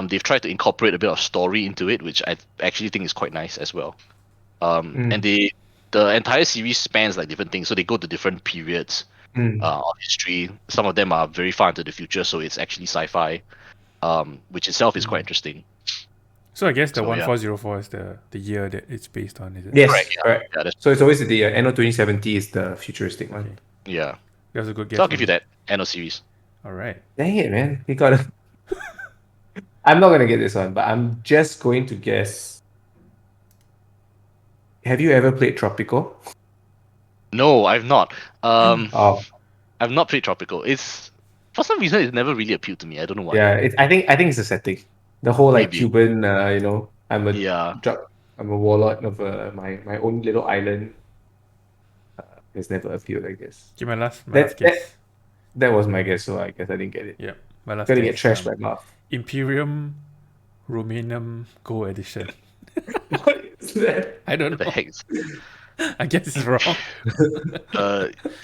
they've tried to incorporate a bit of story into it, which I actually think is quite nice as well. And the entire series spans like different things, so they go to different periods of history. Some of them are very far into the future, so it's actually sci-fi, which itself is quite interesting. So I guess the So, yeah. 1404 is the year that it's based on, is it? Yes, Correct, yeah. correct. Yeah, that's, So it's always the Anno 2070 is the futuristic one. Okay. yeah. That was a good guess. So I'll for give you me. that Anno series. All right. Dang it, man! You gotta. I'm not gonna get this one, but I'm just going to guess. Have you ever played Tropico? No, I've not. Oh, I've not played Tropical. It's for some reason it never really appealed to me. I don't know why. yeah. I think it's the setting. The whole like Maybe. Cuban, I'm a Yeah. I'm a warlord of my own little island. It's never appealed, I guess. Okay, my last That guess. that was my guess, so I guess I didn't get it. Yeah, my last Gonna guess. get trashed by Marv. Imperium Romanum Gold Edition. What is that? I don't What the know. heck? I guess it's wrong.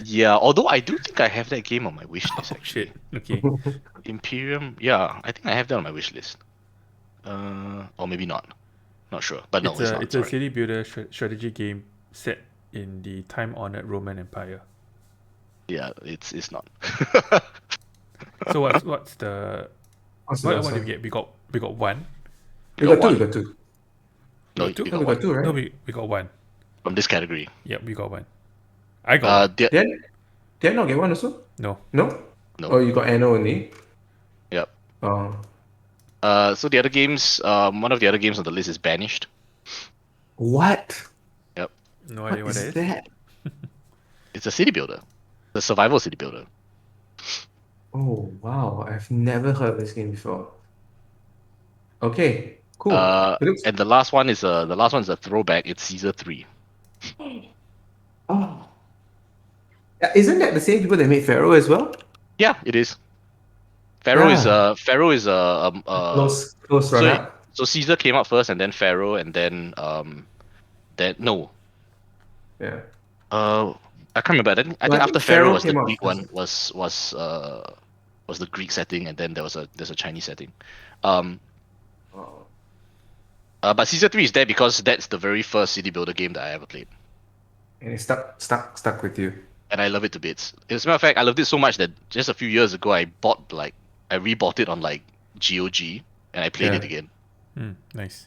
Yeah. Although I do think I have that game on my wish list Oh, actually. shit. Okay. Imperium. Yeah, I think I have that on my wish list. Or maybe not. Not sure. But no, it's not. It's a Sorry. city builder strategy game set in the time-honored Roman Empire. Yeah, it's not. So what's the What's the what last did one? we get? We got one. We got two. one. We got two. No, We got two? we No, got we one. got two, right? No, we got one. From this category. Yep, we got one. I got one. Did I not get one also? No. No. No. Oh, you got Anno only. Yep. Oh. So the other games, one of the other games on the list is Banished. What? No What idea what is that is. that? It's a city builder, the survival city builder. Oh wow! I've never heard of this game before. Okay, cool. It looks. And the last one is a throwback. It's Caesar 3. Oh. Yeah, isn't that the same people that made Pharaoh as well? Yeah, it is. Pharaoh is Yeah. Pharaoh is Close run so up. so Caesar came out first, and then Pharaoh, and then no, Yeah. I can't remember. I No, think I after think Pharaoh Pharaoh was the came out Greek first. one, was the Greek setting, and then there's a Chinese setting. Um, Oh. but Caesar 3 is there because that's the very first city builder game that I ever played, And it stuck with you. and I love it to bits. As a matter of fact, I loved it so much that just a few years ago I rebought it on like GOG, and I played it Yeah. again. Nice.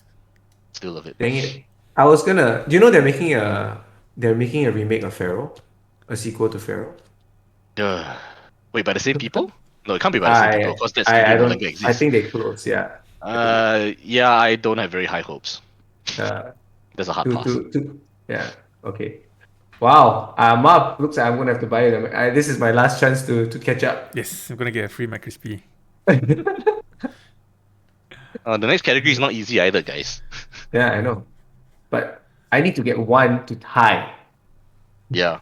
Still love it. Dang it! I was gonna. Do you know they're making a remake of Pharaoh, a sequel to Pharaoh. Wait, by the same people? No, it can't be by the same people because that studio I no don't. longer I exists. think they closed. Yeah. Yeah, I don't have very high hopes. Uh, There's a hard pass. yeah. Okay. Wow. Marv, looks like I'm gonna have to buy them. This is my last chance to catch up. Yes, I'm gonna get a free McCrispy. The next category is not easy either, guys. Yeah, I know. But I need to get one to tie. Yeah.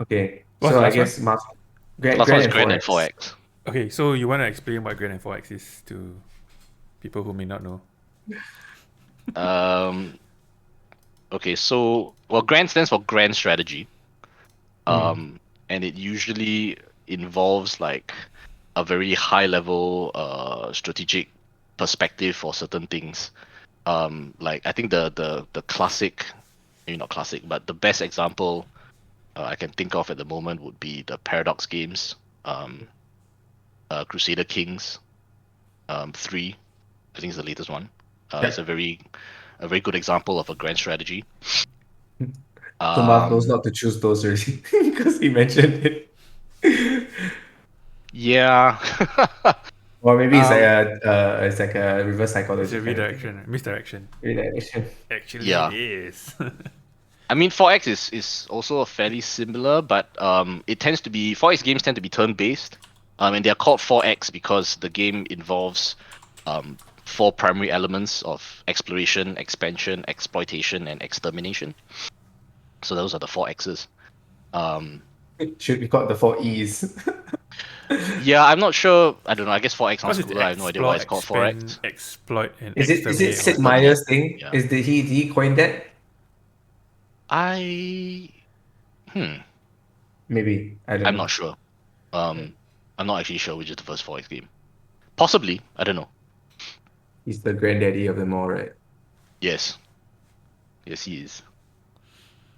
Okay. What's So the I last guess Marv. The last one is Grand and 4X. Okay, so you want to explain what Grand and 4X is to people who may not know? Okay, so Grand stands for Grand Strategy. And it usually involves like a very high level strategic perspective for certain things. Like I think the classic, maybe not classic, but the best example I can think of at the moment would be the Paradox games, Crusader Kings 3. I think it's the latest one. It's a very good example of a grand strategy. So Marv knows not to choose those already because he mentioned it. Yeah. Or maybe it's like a reverse psychology. It's a kind of thing. redirection, misdirection. Redirection. Actually, Yeah. it is. I mean, 4X is also fairly similar, but it tends to be 4X games tend to be turn-based, and they are called 4X because the game involves 4 primary elements of exploration, expansion, exploitation, and extermination. So those are the 4 X's. It should be called the 4 E's. Yeah, I'm not sure. I don't know. I guess 4X sounds What's cooler. I have no idea why it's called 4X. expand, exploit, and Is it exterminate. Sid Meier's thing? Yeah. Did he coin that? I Maybe. I don't I'm know. not sure. I'm not actually sure which is the first 4X game. Possibly, I don't know. He's the granddaddy of them all, right? Yes, yes, he is.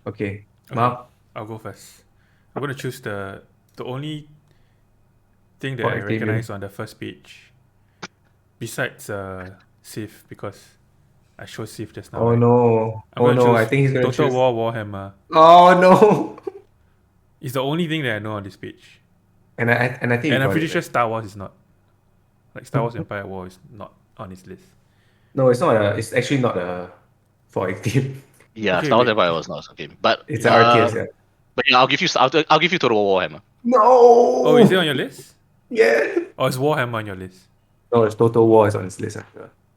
Okay. Okay, Marv, I'll go first. I'm gonna choose the only thing that I 4X game. recognize on the first page, besides Sif, because I chose Sif just now, Oh right? no. I'm Oh gonna no, I choose think he's gonna Total choose. War Warhammer. Oh no. It's the only thing that I know on this page, And I think you and I'm got pretty it sure right. Star Wars is not. Like Star Wars Empire War is not on his list. No, it's not it's actually not a 4X game. Yeah, Okay, Star Wars wait. Empire was not a game, but It's an RTS, yeah. yeah, I'll give you Total War Warhammer. Oh, is it on No! your list? Yeah. Or is Warhammer on your list? No, it's Total War is on his list.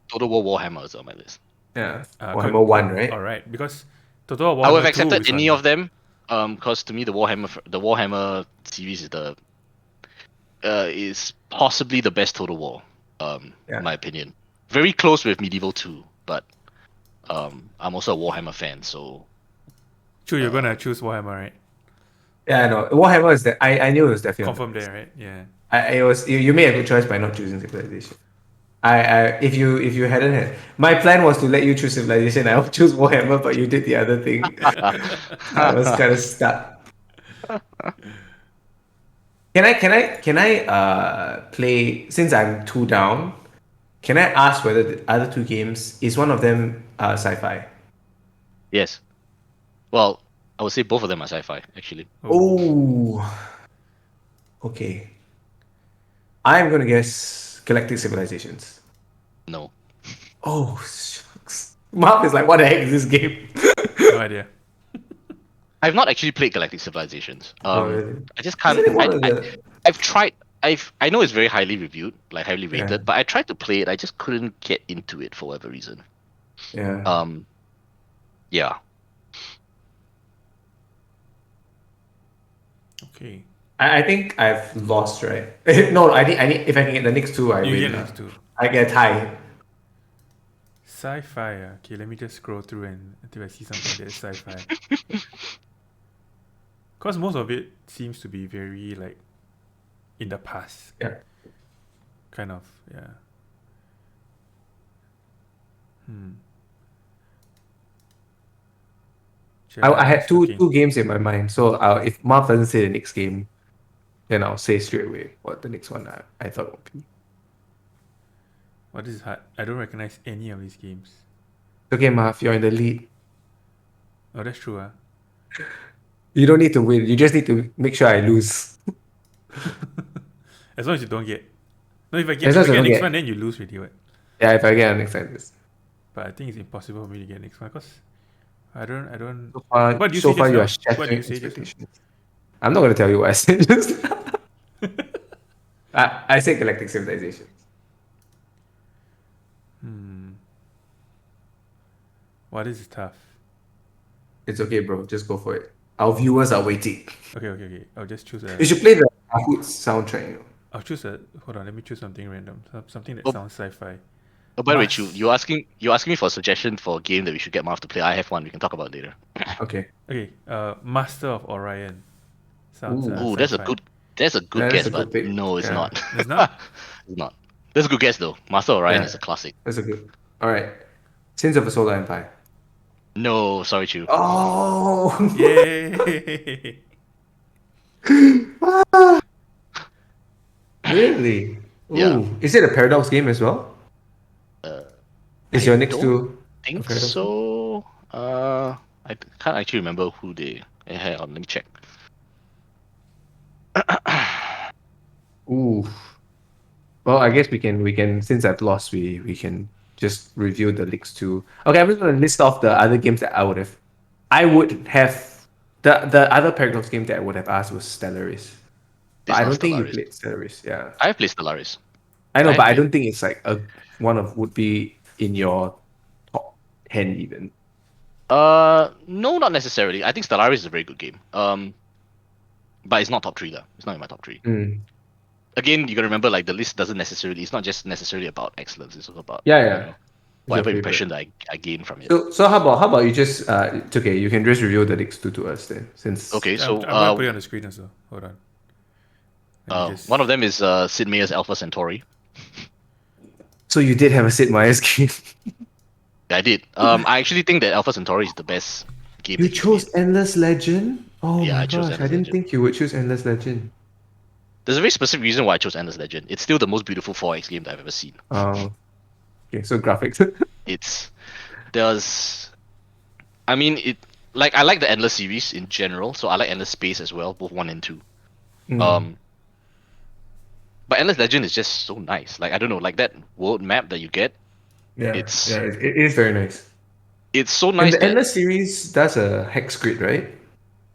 Total War Warhammer is on my list. Yeah. Co- Warhammer 1, right? all right, because Total War I would have Warhammer 2 accepted is any on. of them, because to me the Warhammer series is possibly the best Total War, Yeah. in my opinion. Very close with Medieval 2, but I'm also a Warhammer fan, so True, you're gonna choose Warhammer, right? Yeah, I know. Warhammer is that I knew it was definitely on Confirm the list. there, right? Yeah. It was you made a good choice by not choosing civilization. If you hadn't had my plan was to let you choose civilization, I would choose Warhammer, but you did the other thing. I was kind of stuck. Can I play since I'm two down? Can I ask whether the other two games is one of them sci-fi? yes. Well, I would say both of them are sci-fi, actually. Oh, okay. I'm gonna guess Galactic Civilizations. No. Oh, shucks. Marv is like, what the heck is this game? No idea. I've not actually played Galactic Civilizations. Oh, really? I just Isn't can't. it one of the? I've tried. I know it's very highly reviewed, like highly Yeah, rated, but I tried to play it. I just couldn't get into it for whatever reason. yeah. Yeah. Okay. I think I've lost, right? No, I need. If I can get the next two, I You win. get lah. these two. I get a tie. Sci-fi. Okay, let me just scroll through and until I see something that is sci-fi. Cause most of it seems to be very like in the past. Yeah. Kind of, yeah. I had two Looking. two games in my mind, so if Marv doesn't say the next game, then I'll say straight away what the next one I thought would be. What is hard? I don't recognize any of these games. Okay, Marv, you're in the lead. Oh, that's true, You don't need to win. You just need to make sure I lose. As long as you don't get. No, if I As get, long if as I I get don't next get- one, then you lose already, what? Yeah, if I get next time. But I think it's impossible for me to get next one because I don't. So far, What do you so say far just you now? are shattering What do you say just now? expectations. I'm not gonna tell you what I said just now. I said Galactic Civilization. Wow, this is tough. It's okay, bro. Just go for it. Our viewers are waiting. Okay. I'll just choose You a. should play the Kahoot soundtrack. You know? I'll choose a. Hold on, let me choose something random. Something that Oh. sounds sci-fi. Oh, by the way, Must- Chu, you're asking me for a suggestion for a game that we should get Marv to play. I have one. We can talk about it later. Okay. Okay, Master of Orion. Sounds. Ooh, that's a sci-fi. good Yeah, guess, that's a good but pick. no, it's Yeah. not. It's not. It's not. That's a good guess though. Master Orion Yeah. is a classic. That's a good. All right. Sins of a Solar Empire. No, sorry, Chu. Oh. Yay! Really? Ooh. Yeah. Is it a Paradox game as well? Is I your next don't two? think Paradox game? so. I can't actually remember who they. Hang on, let me check. Ooh. Well, I guess we can since I've lost, we can just review the leaks too. Okay, I'm just gonna list off the other games that I would have the other Paradox game that I would have asked was Stellaris. But It's I not don't think you Stellaris. played Stellaris, yeah. I've played Stellaris. I know, I but I played- don't think it's like one of would be in your top 10 even. No, not necessarily. I think Stellaris is a very good game. But it's not top 3 though. It's not in my top 3. Mm. Again, you gotta remember like the list doesn't necessarily. It's not just necessarily about excellence. It's also about Yeah. know, whatever favorite. impression that I gained from it. So how about you just it's okay, you can just reveal the next two to us then, since Okay, Yeah, I'm so gonna put it on the screen also. Hold on. Let me just. one of them is Sid Meier's Alpha Centauri. so you did have a Sid Meier's game. I did. I actually think that Alpha Centauri is the best game You that he's chose made. Endless Legend? Oh Yeah, my I chose gosh, I Endless didn't Legend. think you would choose Endless Legend. There's a very specific reason why I chose Endless Legend. It's still the most beautiful 4X game that I've ever seen. Oh, okay, so graphics. It's there's I mean it like I like the Endless series in general, so I like Endless Space as well, both 1 and 2. Mm, Um but Endless Legend is just so nice. Like I don't know, like that world map that you get, yeah, it's it is very nice. so And nice the that Endless series does a hex grid, right?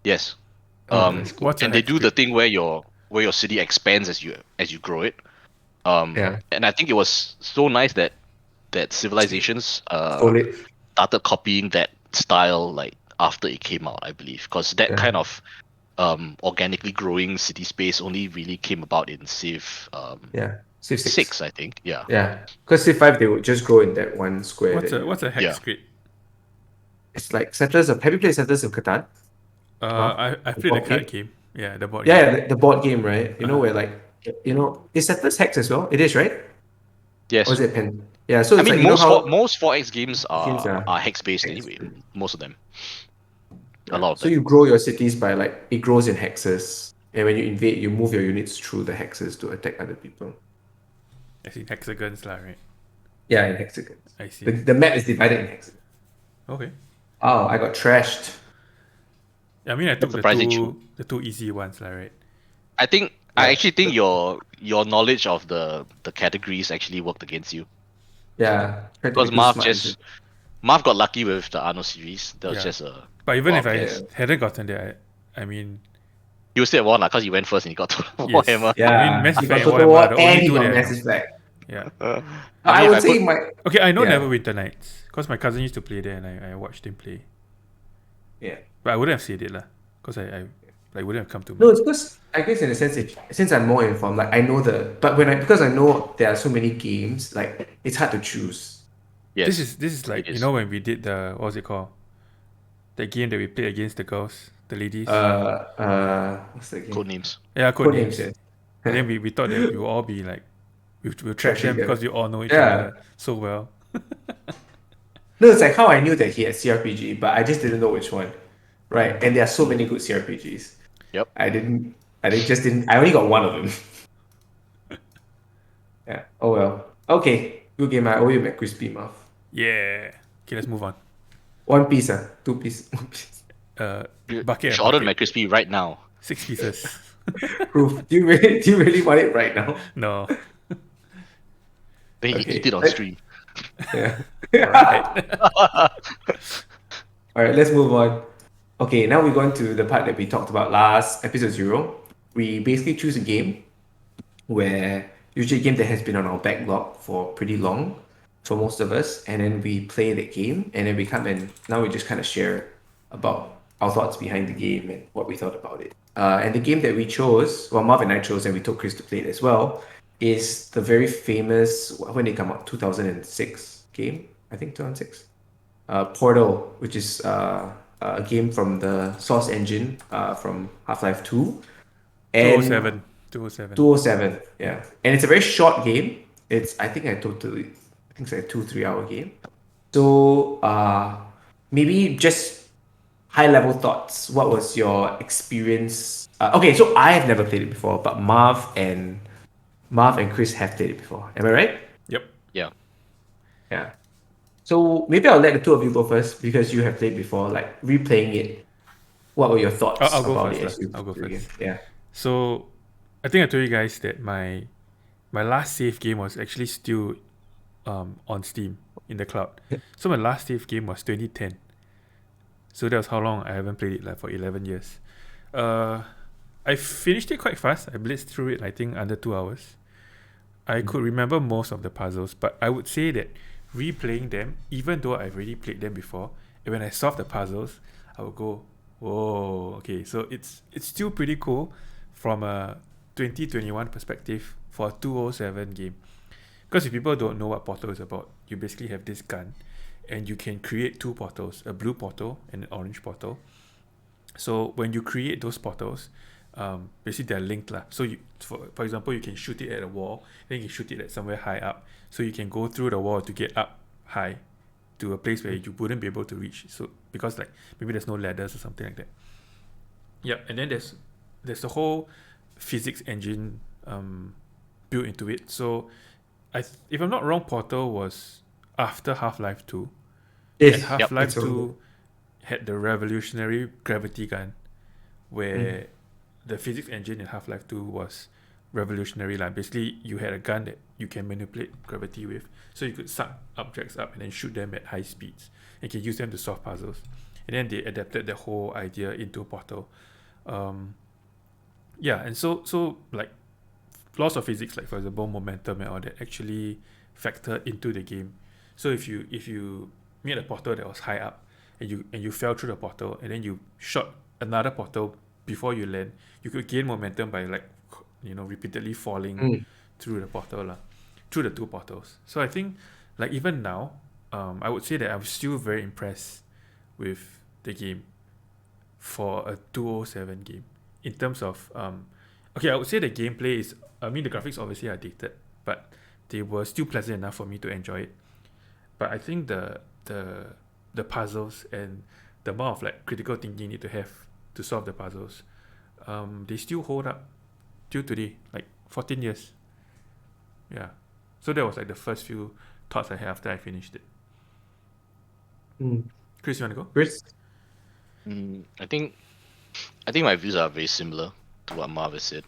yes. Oh, that's cool. What's a And they hex do the grid? thing where your city expands as you grow it. Yeah, And I think it was so nice that civilizations stole it. started copying that style like after it came out, I believe, because that Yeah, kind of organically growing city space only really came about in Civ yeah. Civ 6. 6, I think. Yeah. Yeah, because Civ 5 they would just grow in that one square What's that a you. what's a hex Yeah. grid? It's like Settlers of. Have you played Settlers of Catan? Marv? I've The played the board card game? game. Yeah, the board Yeah, game. yeah, the board game, right? You know Uh-huh. where like is Settlers Hex as well? It is, right? Or Yes. is it pen? Yeah, so I it's mean like how most 4X games games are are hex based hex. anyway. Most of them. A Yeah. lot of So them. you grow your cities by like it grows in hexes, and when you invade, you move your units through the hexes to attack other people. I see hexagons lah, right? Yeah, in hexagons. I see. The map is divided in hexagons. Okay. Oh, I got trashed. I mean, I That's took surprisingly true. the two easy ones lah, right? I Yeah, actually think your knowledge of the categories actually worked against you. yeah. Tried to be Because too smart. Is it? Marv got lucky with the Arno series. That was Yeah. just a But even wild if I guess. Yeah. hadn't gotten there, I mean, You still won because you went first and you got to yes. Warhammer. I mean, Yeah, Mass he got Effect and Total Warhammer are War the and only he two got that I know. Massive Flag. Yeah. I I mean, if would I say put my Okay, I know yeah Neverwinter Nights because my cousin used to play there and I watched him play. yeah. But I wouldn't have said it lah because I like wouldn't have come to No, mind. it's because I guess in a sense, since I'm more informed, like I know but because I know there are so many games, like it's hard to choose. This yes, is this is it like is. when we did the what was it called? The game that we played against the girls, the ladies. What's the game? Code names. Yeah, code Codenames, names. yes. And then we thought that we will all be like we'll trash Trash them together. because we all know each Yeah. other so well. No, it's like how I knew that he had CRPG, but I just didn't know which one. Right. And there are so many good CRPGs. Yep. I didn't. Just didn't. I only got one of them. Yeah. Oh well. Okay. Good game. I owe you McCrispy, Muff. Yeah. Okay, let's move on. One piece, 2 piece. One piece. You Bucket should and order bucket. McCrispy right now. 6 pieces. Proof. Do you really want it right now? No. Then you Okay. eat it on stream. Yeah. Alright. All right, let's move on. Okay, now we're going to the part that we talked about last episode 0. We basically choose a game where usually a game that has been on our backlog for pretty long for most of us, and then we play the game, and then we come and now we just kind of share about our thoughts behind the game and what we thought about it. And the game that we chose, well, Marv and I chose, and we told Chris to play it as well, is the very famous when it came out 2006 game. I think 2006. Portal, which is a game from the Source engine from Half-Life 2. And 207. 207. 207, yeah. And it's a very short game. I think it's like a 2-3 hour game. So maybe just high level thoughts. What was your experience? Okay, so I have never played it before, but Marv and Chris have played it before. Am I right? Yep. Yeah. Yeah. So maybe I'll let the two of you go first because you have played before, like replaying it. What were your thoughts I'll go about first it lah. as you I'll go play again? first. Yeah. So I think I told you guys that my last save game was actually still on Steam in the cloud. So my last save game was 2010. So that was how long I haven't played it, like for 11 years. I finished it quite fast. I blitzed through it, I think, under 2 hours. I could remember most of the puzzles, but I would say that replaying them, even though I've already played them before, and when I solve the puzzles, I would go, whoa, okay. So it's still pretty cool from a 2021 perspective for a 207 game. Because if people don't know what Portal is about, you basically have this gun, and you can create two portals, a blue portal and an orange portal. So when you create those portals, basically they're linked lah. So for example, you can shoot it at a wall, then you can shoot it at somewhere high up. So you can go through the wall to get up high to a place where you wouldn't be able to reach. So because like maybe there's no ladders or something like that. Yeah, and then there's the whole physics engine built into it. So if I'm not wrong, Portal was after Half-Life 2. Yes. And Half-Life Yep. 2 had the revolutionary gravity gun, where the physics engine in Half-Life 2 was revolutionary. Like basically, you had a gun that you can manipulate gravity with, so you could suck objects up and then shoot them at high speeds, and you can use them to solve puzzles. And then they adapted the whole idea into Portal. Yeah, and so like laws of physics, like for example momentum and all that, actually factor into the game. So if you made a portal that was high up, and you fell through the portal, and then you shot another portal before you land, you could gain momentum by like repeatedly falling through the portal through the two portals. So I think like even now, I would say that I'm still very impressed with the game for a 207 game in terms of okay, I would say the gameplay is, I mean the graphics obviously are dated, but they were still pleasant enough for me to enjoy it. But I think the puzzles and the amount of like critical thinking you need to have to solve the puzzles, they still hold up till today, like 14 years. Yeah. So that was like the first few thoughts I had after I finished it. Chris, you want to go? Chris? I think my views are very similar to what Marv has said.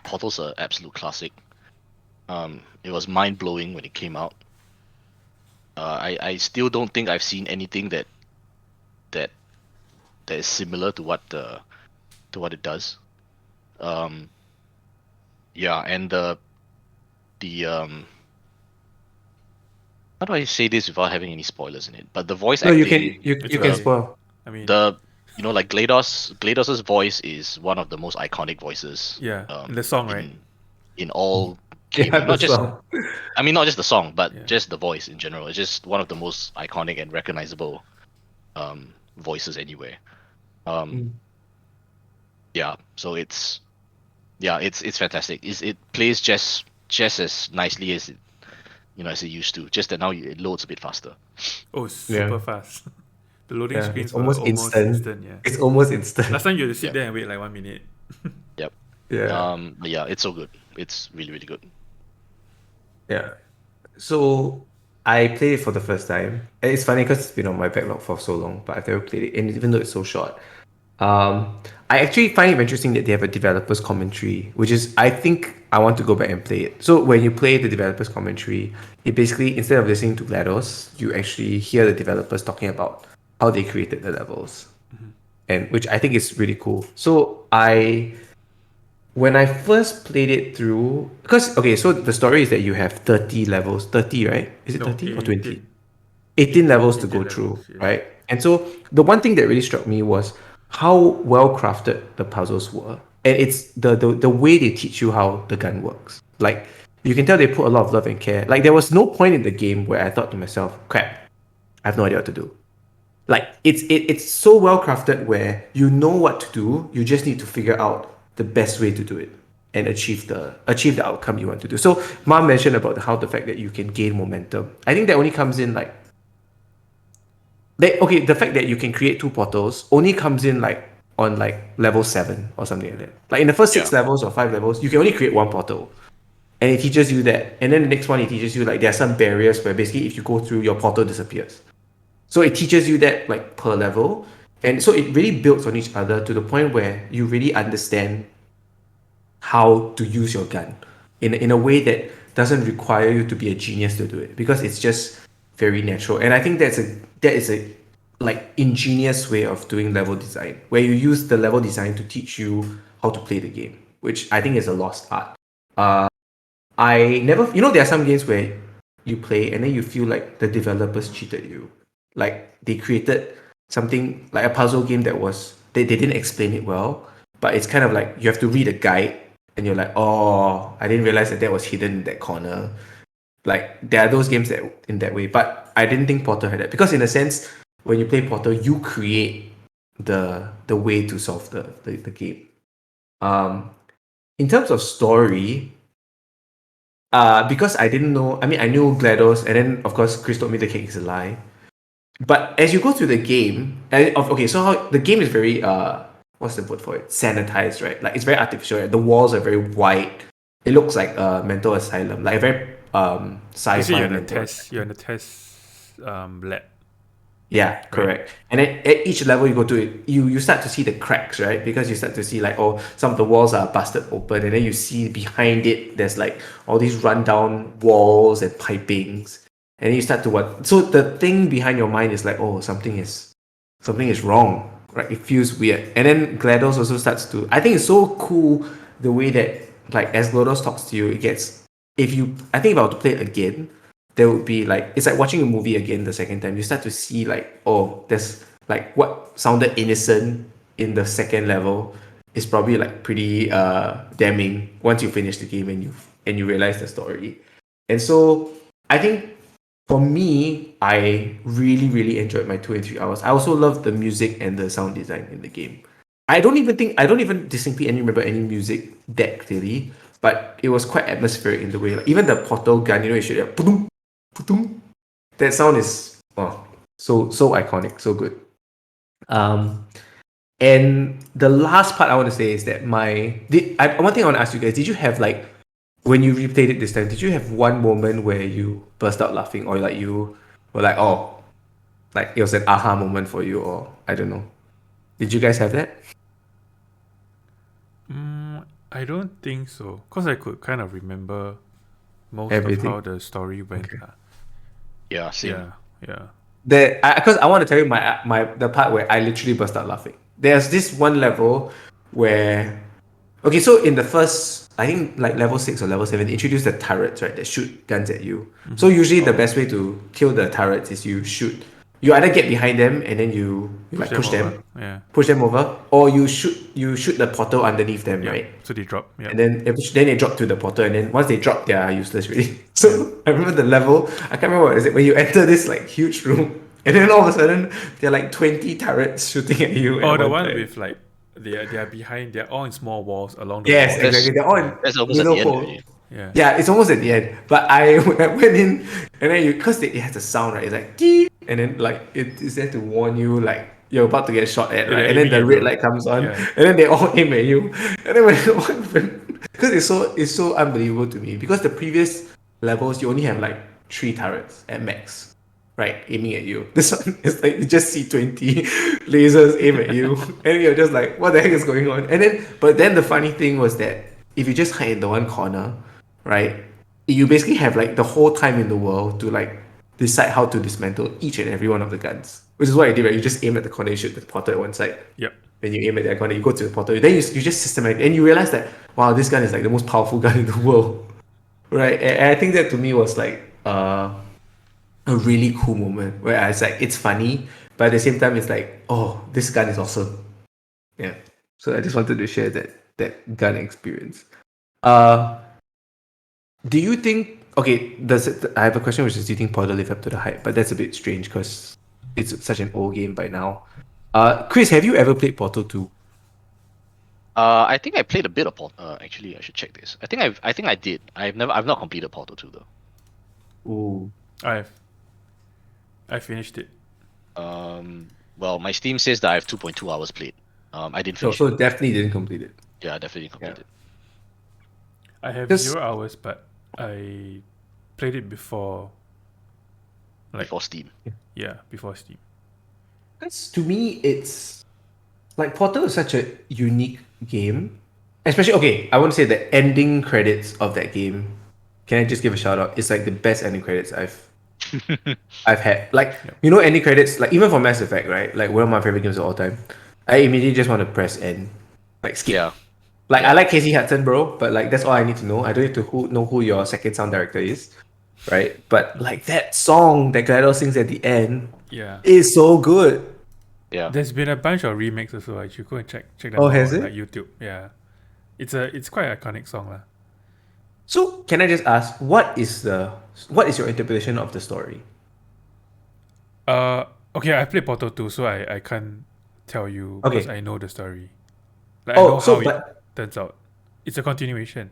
Portal's an absolute classic. It was mind blowing when it came out. I still don't think I've seen anything that is similar to what it does. Yeah, and the how do I say this without having any spoilers in it? But the voice No, acting, you can spoil. I mean, like GLaDOS's voice is one of the most iconic voices. yeah, in the song, right? In all gaming, Yeah, not just song. I mean, not just the song, but Yeah. just the voice in general. It's just one of the most iconic and recognizable voices anywhere. Yeah, so it's fantastic. It plays just as nicely as it as it used to. Just that now it loads a bit faster. Oh, super fast. The loading Yeah, screens it's were almost instant. Yeah. It's almost instant. Last time you had to sit Yep. there and wait like 1 minute. Yep. Yeah. But yeah, it's so good. It's really, really good. Yeah. So I played it for the first time. And it's funny because it's been on my backlog for so long, but I've never played it. And even though it's so short, I actually find it interesting that they have a developer's commentary, which is, I think I want to go back and play it. So when you play the developer's commentary, it basically, instead of listening to GLaDOS, you actually hear the developers talking about how they created the levels. And which I think is really cool. So when I first played it through, because, okay, so the story is that you have 30 levels, 30, right? Is it No, 30 or 20? 18. 18 levels to 18 go through, levels, yeah. right? And so the one thing that really struck me was how well crafted the puzzles were. And it's the way they teach you how the gun works. Like, you can tell they put a lot of love and care. Like, there was no point in the game where I thought to myself, crap, I have no idea what to do. Like, it's so well crafted where you know what to do, you just need to figure out the best way to do it and achieve the outcome you want to do. So Marv mentioned about how the fact that you can gain momentum. I think that only comes in like the fact that you can create two portals only comes in like on like level 7 or something like that. Like in the first 6 levels or 5 levels, you can only create one portal. And it teaches you that. And then the next one, it teaches you like there are some barriers where basically if you go through, your portal disappears. So it teaches you that like per level. And so it really builds on each other to the point where you really understand how to use your gun in a way that doesn't require you to be a genius to do it, because it's just very natural. And I think that is a like ingenious way of doing level design, where you use the level design to teach you how to play the game, which I think is a lost art. I never, there are some games where you play and then you feel like the developers cheated you. Like they created something like a puzzle game that was, they didn't explain it well, but it's kind of like you have to read a guide and you're like, oh, I didn't realize that was hidden in that corner. Like there are those games that in that way, but I didn't think Portal had that because in a sense, when you play Portal, you create the way to solve the game. In terms of story, because I didn't know. I mean, I knew GLaDOS, and then of course Chris told me the cake is a lie. But as you go through the game, okay, so how the game is very what's the word for it? Sanitized, right? Like it's very artificial. Right? The walls are very white. It looks like a mental asylum, like a very You see, sci-fi you're in a mental. test. You're in a test lab. Yeah, correct. And then at each level you go to it, you start to see the cracks, right? Because you start to see like, oh, some of the walls are busted open, and then you see behind it there's like all these rundown walls and pipings, and then you start to what? So the thing behind your mind is like, oh, something is wrong, right? It feels weird, and then GLaDOS also starts to. I think it's so cool the way that like as GLaDOS talks to you, it gets. If you, I think if I were to play it again, there would be like it's like watching a movie again the second time. You start to see like, oh, there's like what sounded innocent in the second level is probably like pretty damning once you finish the game and you realize the story. And so I think for me, I really, really enjoyed my 2 and 3 hours. I also love the music and the sound design in the game. I don't even distinctly remember any music that clearly, but it was quite atmospheric in the way. Like even the portal gun, you shoot it, Putum. That sound is so iconic, so good. And the last part I want to say is that one thing I want to ask you guys: did you have like when you replayed it this time? Did you have one moment where you burst out laughing, or like you were like, oh, like it was an aha moment for you, or I don't know? Did you guys have that? I don't think so, because I could kind of remember most Everything. of how the story went. Okay. Yeah, same. Yeah. Because I want to tell you the part where I literally burst out laughing. There's this one level where, okay, so in the first, I think like level 6 or level 7, they introduce the turrets, right, that shoot guns at you. So usually the best way to kill the turrets is you either get behind them and then you like push them, over. Yeah. push them over, or you shoot the portal underneath them, Yeah. right? So they drop. Yeah. And then they drop to the portal, and then once they drop, they are useless really. So I remember the level. I can't remember what is it when you enter this like huge room, and then all of a sudden there are like 20 turrets shooting at you. Oh, at the one time. with like they are behind. They're all in small walls along the Yes, wall. exactly. They're all in That's almost at little the end holes. already. Yeah. Yeah, it's almost at the end. But I went in, and then because it has a sound, right? It's like "Dee," and then like it is there to warn you like you're about to get shot at, Yeah, right? they're And then aiming the at red you. light comes on, Yeah. and then they all aim at you. And then because it's so unbelievable to me because the previous levels you only have like 3 turrets at max, right? Aiming at you. This one is like you just see 20 lasers aim at you, and you're just like, what the heck is going on? But then the funny thing was that if you just hide in the one corner, right? You basically have like the whole time in the world to like decide how to dismantle each and every one of the guns. Which is what I did, right? You just aim at the corner, you shoot the portal at one side. Yep. Then you aim at that corner, you go to the portal. Then you just systematic, and you realize that wow, this gun is like the most powerful gun in the world, right? And I think that to me was like a really cool moment where I was like, it's funny, but at the same time, it's like, oh, this gun is awesome. Yeah. So I just wanted to share that gun experience. Do you think? Okay, I have a question, which is, do you think Portal lived up to the hype? But that's a bit strange because it's such an old game by now. Chris, have you ever played Portal 2? I think I played a bit of Portal. Actually, I should check this. I think I did. I've not completed Portal 2 though. Ooh. I finished it. Well, my Steam says that I have 2.2 hours played. I didn't finish So it. Definitely didn't complete it. Yeah, I definitely completed it. I have Just- 0 hours, but I played it before. Before Steam. Yeah, before Steam. Because to me, it's like Portal is such a unique game. Especially, okay, I want to say the ending credits of that game. Can I just give a shout out? It's like the best ending credits I've had. Like, you know, ending credits, like even for Mass Effect, right? Like one of my favorite games of all time. I immediately just want to press end. Like skip. Yeah. Like I like Casey Hudson, bro, but like that's all I need to know. I don't need to know who your second sound director is, right? But like that song that GLaDOS sings at the end Yeah. is so good. Yeah. There's been a bunch of remakes also. You should go and check them Oh, out has on it? like YouTube. Yeah. It's quite an iconic song lah. So can I just ask, what is the What is your interpretation of the story? Okay, I played Portal 2, so I can't tell you because Okay. I know the story. Like I know Oh, how so it but turns out. It's a continuation.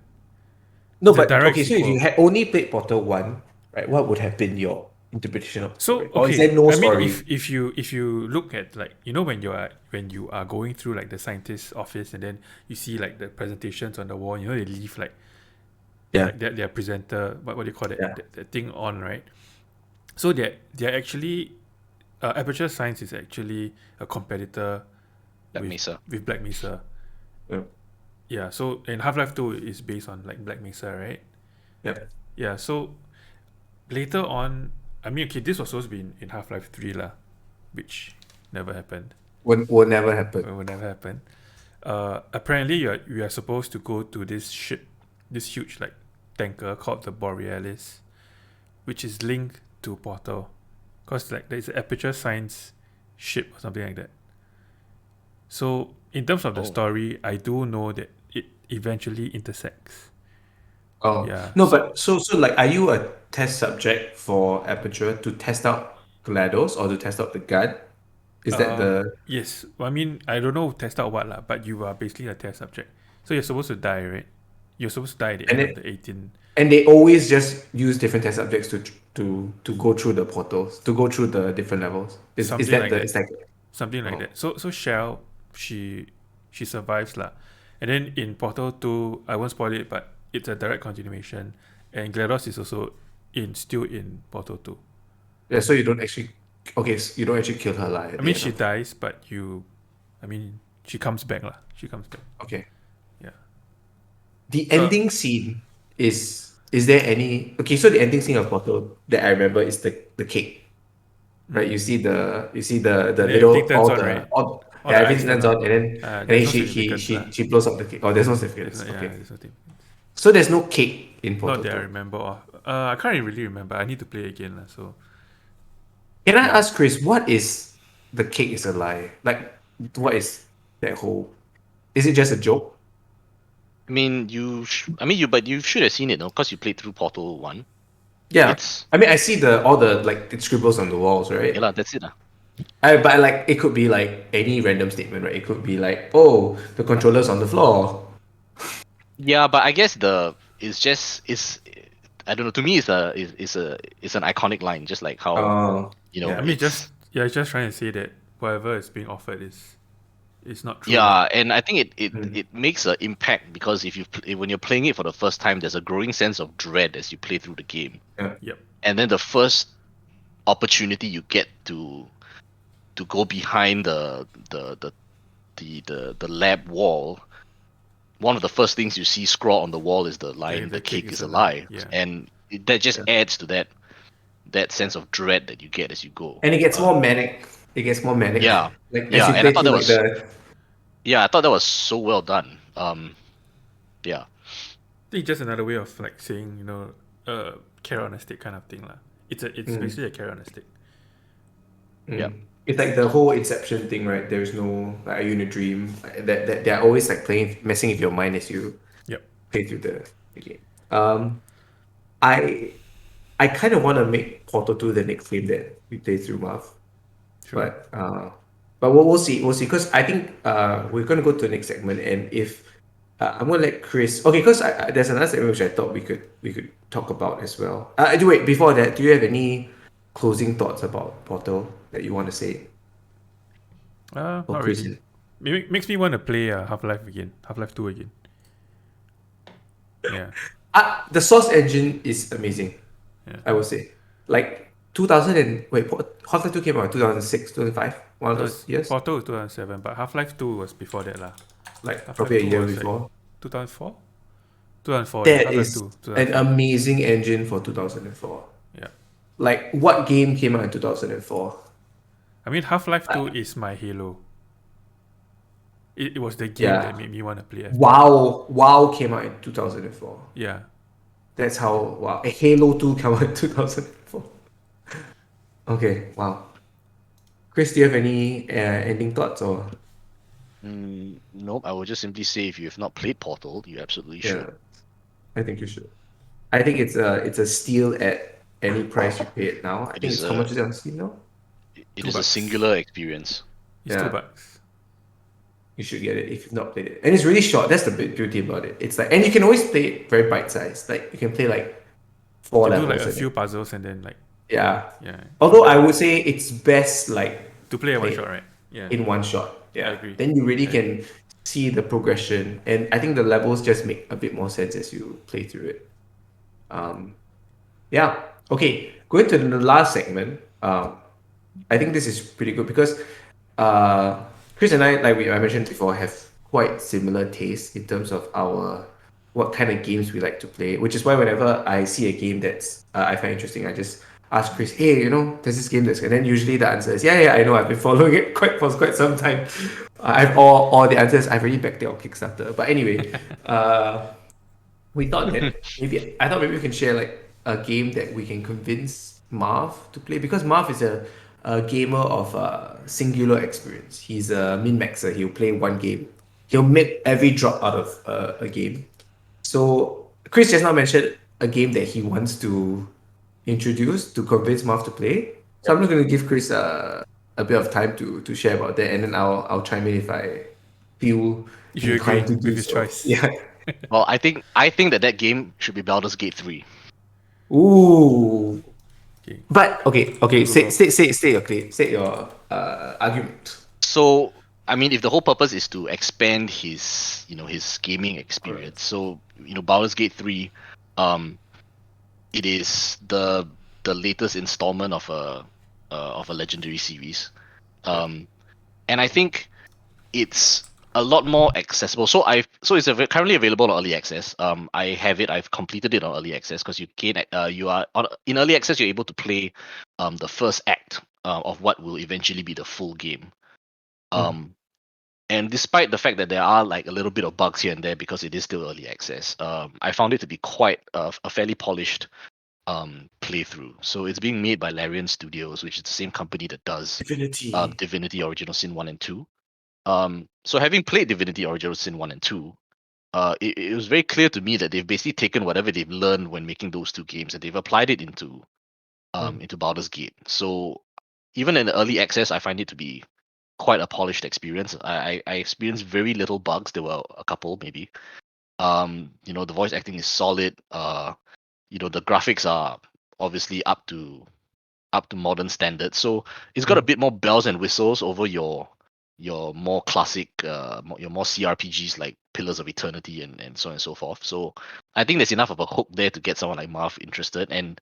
no, It's a but direct okay. So if you sequel. had only played Portal 1, right, what would have been your interpretation of the So story, or is okay, there no I mean, story? if you look at, like, when you are going through like the scientist's office, and then you see like the presentations on the wall, they leave Yeah, like their presenter, what do you call it, yeah. that thing on, right? So they're actually, Aperture Science is actually a competitor That with Mesa. Black Mesa. Yeah. Yeah, so in Half-Life 2 is based on like Black Mesa, right? Yeah. Yeah, so later on, I mean, okay, this was supposed to be in Half-Life 3 lah, which never happened. Will never happen. Will never happen. Apparently you are supposed to go to this ship, this huge like tanker called the Borealis, which is linked to Portal, cause like there's an Aperture Science ship or something like that. So in terms of the Oh. story, I do know that it eventually intersects. Oh Yeah. no, but so like, are you a test subject for Aperture to test out GLaDOS or to test out the gun? Is that the Yes. Well, I mean, I don't know test out what lah, but you are basically a test subject. So you're supposed to die, right? You're supposed to die at the and end of it the 18. and they always just use different test subjects to go through the portals, to go through the different levels. Is Something that like the that. it's like Something like oh that. So Shell, she survives lah. And then in Portal 2, I won't spoil it, but it's a direct continuation. And GLaDOS is also still in Portal 2. yeah, so you don't actually okay, so you don't actually kill her lah at I the mean, end she of dies, but I mean, she comes back lah. She comes back. okay. Yeah. The ending scene is there any okay, so the ending scene of Portal that I remember is the cake. Right? You see the And then everything little turns on, right? All yeah, the eyes everything turn turns on on. and then There's no he significance lah. she she blows up the cake. Oh, there's no There's significance. no, yeah, Okay. there's nothing. So there's no cake in Not Portal that I 2. remember of. I can't really remember. I need to play again lah. So Can I yeah. ask Chris, what is the cake is a lie? Like, what is that whole? Is it just a joke? I mean, but you should have seen it, no? Because you played through Portal 1. Yeah. It's I mean, I see all the like the scribbles on the walls, right? yeah, lah, that's it. Lah. But like it could be like any random statement, right? It could be like, oh, the controller's on the floor. Yeah, but I guess it's I don't know. To me, it's an iconic line, just like how Oh, I yeah. mean, it's just trying to say that whatever is being offered is not true. Yeah, and I think Mm. it makes an impact because when you're playing it for the first time, there's a growing sense of dread as you play through the game, Yeah. Yep. and then the first opportunity you get to go behind the lab wall, one of the first things you see scrawled on the wall is the line, "The cake is a lie," Yeah. and that just Yeah. adds to that sense of dread that you get as you go. And it gets more manic. It gets more manic. Yeah, Like as yeah, you and I play thought through that like was the yeah, I thought that was so well done. Yeah. I think it's just another way of like saying, carrot on a stick kind of thing lah. It's basically a carrot on a stick. Yeah. It's like the whole Inception thing, right? There's no like, are you in a dream? That they're always like messing with your mind as you Yep. play through the game. I I kind of want to make Portal 2 the next game that we play through, Marv. Sure. But we'll see. We'll see. Because I think we're going to go to the next segment. And if I'm going to let Chris. Okay, because there's another segment which I thought we could talk about as well. Wait, before that, do you have any closing thoughts about Portal that you want to say? Not Chris really. It makes me want to play Half-Life again. Half-Life 2 again. Yeah. The Source engine is amazing. Yeah. I would say. Like 2000 and wait, Half-Life 2 came out in 2006, 2005. One of those years. Portal was 2007, but Half-Life 2 was before that lah. Like Half-Life probably a 2 year was before. 2004? 2004, yeah. That Half-Life is 2, an 2004. amazing engine for 2004. Yeah. Like, what game came out in 2004? I mean, Half-Life 2 is my Halo. It was the game Yeah. that made me want to play FPS. WoW came out in 2004. Yeah. That's how, wow. Halo 2 came out in 2004. Okay, wow. Chris, do you have any ending thoughts or? Nope. I would just simply say if you have not played Portal, you absolutely Yeah, should. I think you should. I think it's a steal at any price you pay it now. I It think is it's how a much is it on Steam now? it is a $2. singular experience. It's Yeah. $2. You should get it if you've not played it. And it's really short. That's the big beauty about it. It's like, and you can always play it very bite sized. Like you can play like 4 You can do like levels. a And few puzzles and then like yeah. yeah. Although I would say it's best like To play a one play shot, right? Yeah. in one shot. Yeah. agree. Then you really I can see the progression, and I think the levels just make a bit more sense as you play through it. Yeah. Okay. Going to the last segment. I think this is pretty good because uh, Chris and I, I mentioned before, have quite similar tastes in terms of our what kind of games we like to play. Which is why whenever I see a game that's I find interesting, I just ask Chris, "Hey, there's this game that's," and then usually the answer is, "Yeah, yeah, I know. I've been following it for quite some time. I've all the answers. I've already backed it on Kickstarter." But anyway, we thought that maybe we can share like a game that we can convince Marv to play, because Marv is a gamer of singular experience. He's a min maxer. He'll play one game. He'll make every drop out of a game. So Chris just now mentioned a game that he wants to introduce to convince Marv to play. So I'm just going to give Chris a bit of time to share about that, and then I'll chime in if I feel If you inclined agree to do with his so. choice. Yeah. Well, I think that game should be Baldur's Gate 3. Ooh. Okay. But okay. Go, Say go. say your argument. So, I mean, if the whole purpose is to expand his, his gaming experience, so Baldur's Gate 3, it is the latest installment of a legendary series, and I think it's a lot more accessible. So it's currently available on early access. I have it. I've completed it on early access because you are in early access. You're able to play the first act of what will eventually be the full game. And despite the fact that there are like a little bit of bugs here and there because it is still early access, I found it to be quite a fairly polished playthrough. So it's being made by Larian Studios, which is the same company that does Divinity. Divinity Original Sin 1 and 2. So having played Divinity Original Sin 1 and 2, it was very clear to me that they've basically taken whatever they've learned when making those two games and they've applied it into Baldur's Gate. So even in the early access, I find it to be quite a polished experience. I experienced very little bugs. There were a couple maybe. The voice acting is solid. The graphics are obviously up to modern standards. So it's got a bit more bells and whistles over your more classic, your more CRPGs like Pillars of Eternity and so on and so forth. So I think there's enough of a hook there to get someone like Marv interested. And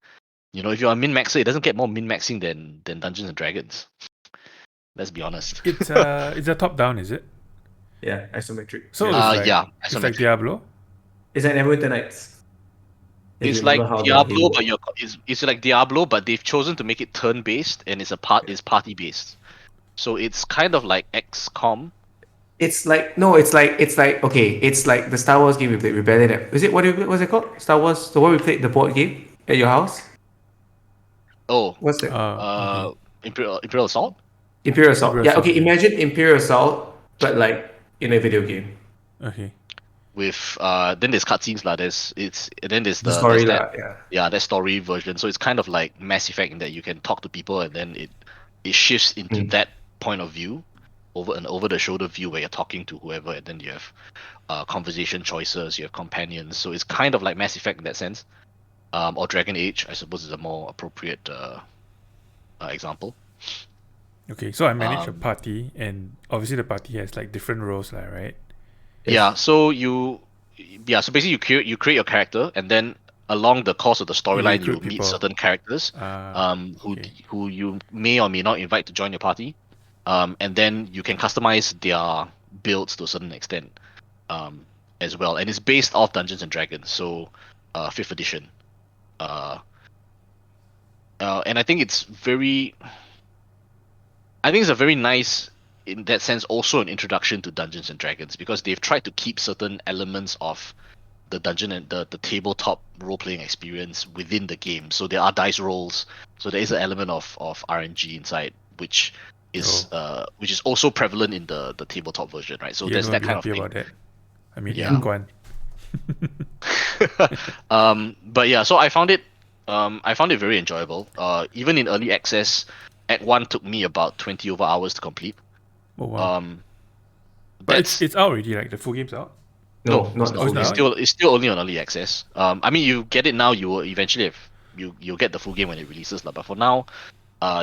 if you're a min maxer, it doesn't get more min maxing than Dungeons and Dragons. Let's be honest. It's a top down, is it? Yeah, isometric. So yeah. it's like Yeah, it's like isometric. Diablo. It's like Neverwinter Nights. If It's you like remember how the Diablo, Halo- but it's like Diablo, but they've chosen to make it turn based and it's party based. So it's kind of like XCOM. It's like okay, it's like the Star Wars game we played, Rebellion. Is it what's it called? Star Wars, the one we played, the board game at your house. Oh, What's that? Okay. Imperial Assault. Imperial Assault. Imperial Yeah, Assault, okay. yeah. Imagine Imperial Assault, but like in a video game. Okay. With then there's cutscenes lah. Then there's The story, there's that yeah. that story version. So it's kind of like Mass Effect in that you can talk to people and then it shifts into that point of view, over the shoulder view where you're talking to whoever, and then you have conversation choices, you have companions. So it's kind of like Mass Effect in that sense, or Dragon Age, I suppose, is a more appropriate example. Okay. So I manage a party, and obviously the party has like different roles, lah, right? Yeah, so so basically you create your character, and then along the course of the storyline you recruit meet people. certain characters Okay. who you may or may not invite to join your party, and then you can customize their builds to a certain extent, as well, and it's based off Dungeons and Dragons, so 5th edition, and I think it's a very nice, in that sense, also an introduction to Dungeons and Dragons, because they've tried to keep certain elements of the dungeon and the tabletop role-playing experience within the game. So there are dice rolls, so there is an element of RNG inside, which is also prevalent in the tabletop version, right? So Ian there's will that be kind of happy thing. about that. I mean, Yeah. Ian Kwan. But yeah, so I found it I found it very enjoyable. Even in early access, Act 1 took me about 20 over hours to complete. Oh wow! Um, But that's it's out already. Like the full game's out. no, No, it's not the Oh, not. full it's It's not game. out. still it's still only on early access. I mean, you get it now. You will eventually have you'll get the full game when it releases, lah. But for now,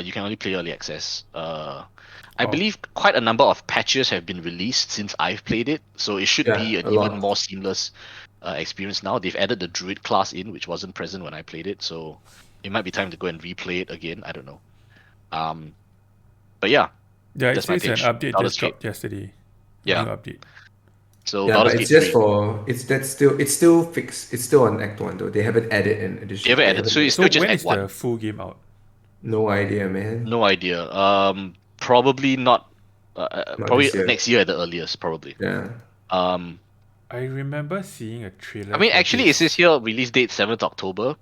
you can only play early access. I Oh, believe quite a number of patches have been released since I've played it, so it should Yeah, be an a even lot. more seamless experience now. They've added the druid class in, which wasn't present when I played it, so it might be time to go and replay it again. I don't know. Um, but yeah, yeah. It that's my says an pitch. update Baldur's just Gate. dropped yesterday. New Yeah, update. so Yeah, but Baldur's it's Gate just 3. for it's still fixed. It's still on Act 1 though. They haven't added an They addition. haven't They added, so haven't. it's So still just when Act is the 1. full game out? No idea, man. No idea. Probably not. Not Probably this year. next year at the earliest. Probably. Yeah. Um, I remember seeing a I trailer mean, for actually, it says this. here release date 7th October.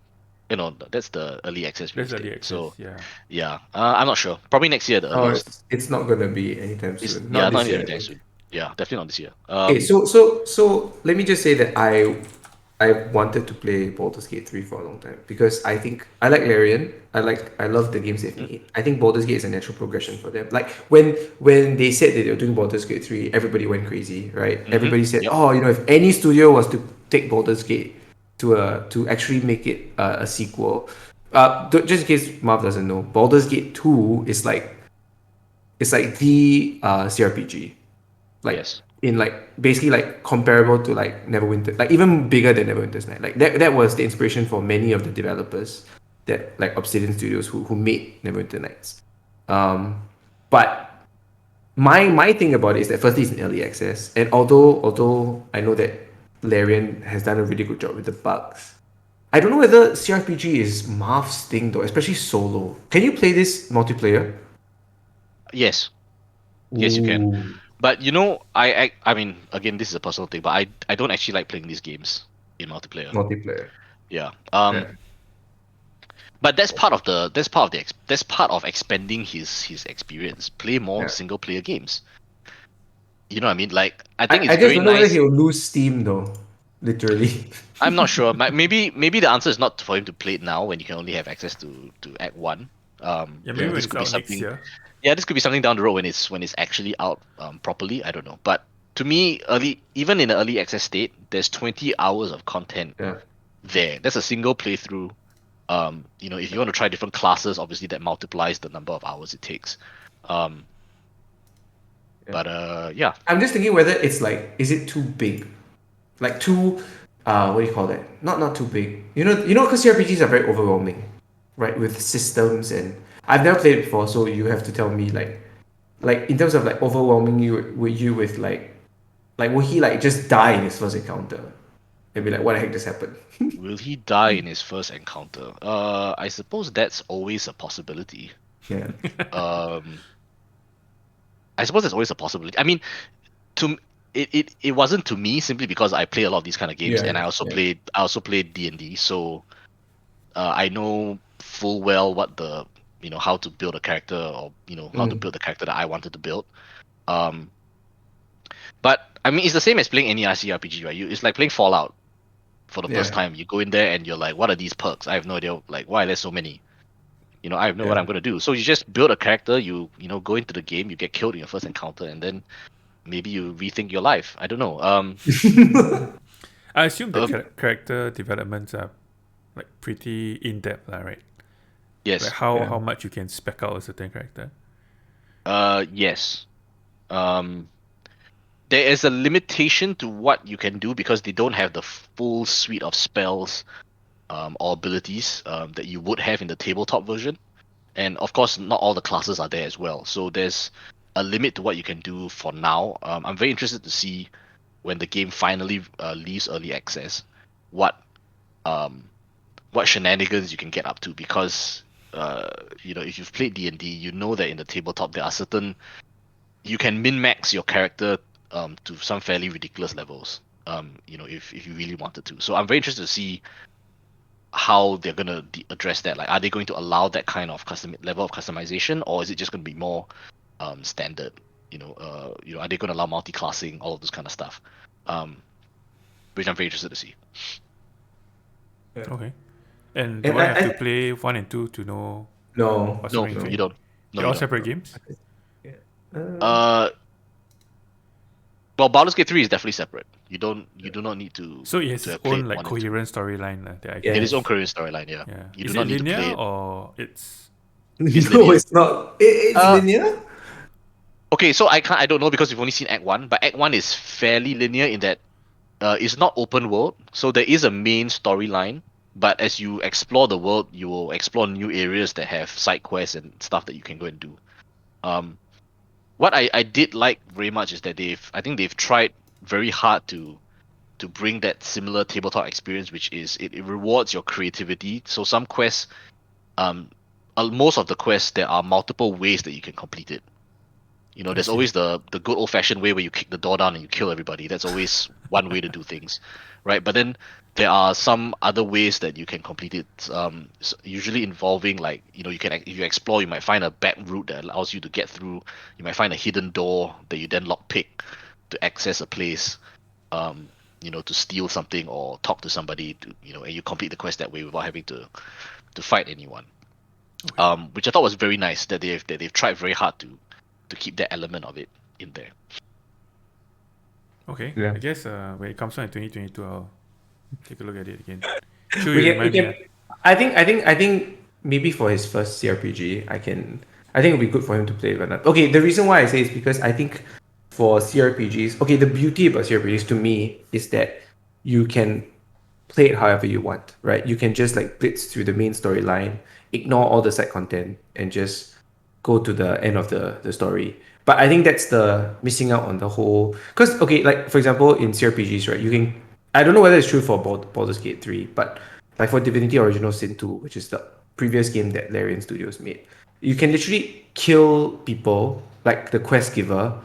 That's the early access That's release early date. access. So Yeah. yeah, I'm not sure. Probably next year at the Oh, earliest. it's not gonna be anytime It's soon. yeah, Not not this year, I anytime think. soon. Yeah, definitely not this year. Okay, so let me just say that I wanted to play Baldur's Gate 3 for a long time because I think I like Larian. I love the games they've Mhm, made. I think Baldur's Gate is a natural progression for them. Like when they said that they were doing Baldur's Gate 3, everybody went crazy, right? Everybody said, yep. "Oh, if any studio was to take Baldur's Gate to actually make it a sequel." Just in case Marv doesn't know, Baldur's Gate 2 is like it's like the CRPG, like Yes. in like basically like comparable to like Neverwinter, like even bigger than Neverwinter's Night. Like that was the inspiration for many of the developers that like Obsidian Studios who made Neverwinter Nights. But my thing about it is that firstly it's in early access, and although I know that Larian has done a really good job with the bugs, I don't know whether CRPG is Marv's thing though, especially solo. Can you play this multiplayer? Yes. Yes, you can. Ooh, But I mean, again, this is a personal thing, but I don't actually like playing these games in multiplayer. multiplayer. Yeah. Yeah. But that's part of expanding his experience. Play more Yeah. single player games. You know what I mean? Like I think I it's just very don't know whether nice. he'll lose steam though. Literally. I'm not sure. Maybe the answer is not for him to play it now when you can only have access to Act 1. Yeah. Maybe Yeah. when This it's could be out next something. year. Yeah, this could be something down the road when it's actually out properly. I don't know. But to me, even in the early access state, there's 20 hours of content Yeah. there. That's a single playthrough. If you want to try different classes, obviously that multiplies the number of hours it takes. Um, Yeah. but yeah. I'm just thinking whether it's like, is it too big? Like too what do you call that? Not too big. Because CRPGs are very overwhelming, right? With systems and I've never played it before, so you have to tell me like in terms of like overwhelming you with like will he like just die in his first encounter? And be like, what the heck just happened? Will he die in his first encounter? I suppose that's always a possibility. Yeah. Um, I suppose that's always a possibility. I mean, to it wasn't to me simply because I play a lot of these kind of games, Yeah. and Yeah. I also played D&D, so I know full well how to build a character, or how to Mm. build the character that I wanted to build. Um, but I mean, it's the same as playing any RCRPG, right? It's like playing Fallout for the first Yeah. time. You go in there and you're like, what are these perks? I have no idea. Like, why are there so many? I have no what Yeah. I'm gonna do. So you just build a character. Go into the game. You get killed in your first encounter, and then maybe you rethink your life. I don't know. I assume the Um character developments are like pretty in depth, right? Like yes. how Yeah. much you can spec out a certain character. Yes. Um, there is a limitation to what you can do because they don't have the full suite of spells, or abilities, that you would have in the tabletop version. And of course, not all the classes are there as well. So there's a limit to what you can do for now. I'm very interested to see when the game finally leaves early access, what um what shenanigans you can get up to, because if you've played D&D, you know that in the tabletop there are certain you can min max your character to some fairly ridiculous levels. If you really wanted to. So I'm very interested to see how they're gonna address that. Like, are they going to allow that kind of level of customization, or is it just going to be more standard? Are they going to allow multi-classing, all of this kind of stuff? Um, which I'm very interested to see. Yeah. Okay. And do And I have to play 1 and 2 to know no, what's No, happening in you 3? don't. No, They're you all don't. separate games? yeah. Uh, well, Baldur's Gate 3 is definitely separate. You do not need So it has to its have played own like 1 and 2. coherent storyline that I It can is Yes. own Korean storyline, yeah. yeah. You do Is it not need to linear play it. or it's It's No, linear. it's not. It's Uh, linear. okay, so I don't know because we've only seen Act 1, but Act 1 is fairly linear in that it's not open world, so there is a main storyline. But as you explore the world, you will explore new areas that have side quests and stuff that you can go and do. Um, what I did like very much is that I think they've tried very hard to bring that similar tabletop experience, which is it rewards your creativity. So some quests, um, most of the quests, there are multiple ways that you can complete it. You know, I there's see. always the good old fashioned way where you kick the door down and you kill everybody. That's always one way to do things, right? But then there are some other ways that you can complete it. Usually involving like you can if you explore, you might find a back route that allows you to get through. You might find a hidden door that you then lockpick to access a place. Um, to steal something or talk to somebody. And you complete the quest that way without having to fight anyone. Okay. Which I thought was very nice that they've tried very hard to keep that element of it in there. Okay. Yeah. I guess when it comes out in 2022, I'll take a look at it again. Sure, We you can. We remind me. can. I think. Maybe for his first CRPG, I can. I think it'll be good for him to play it. Okay. The reason why I say is because I think for CRPGs, okay, the beauty about CRPGs to me is that you can play it however you want, right? You can just like blitz through the main storyline, ignore all the side content, and just go to the end of the story. But I think that's the missing out on the whole. Because okay, like for example, in CRPGs, right? You can. I don't know whether it's true for Baldur's Gate 3, but like for Divinity Original Sin 2, which is the previous game that Larian Studios made, you can literally kill people like the quest giver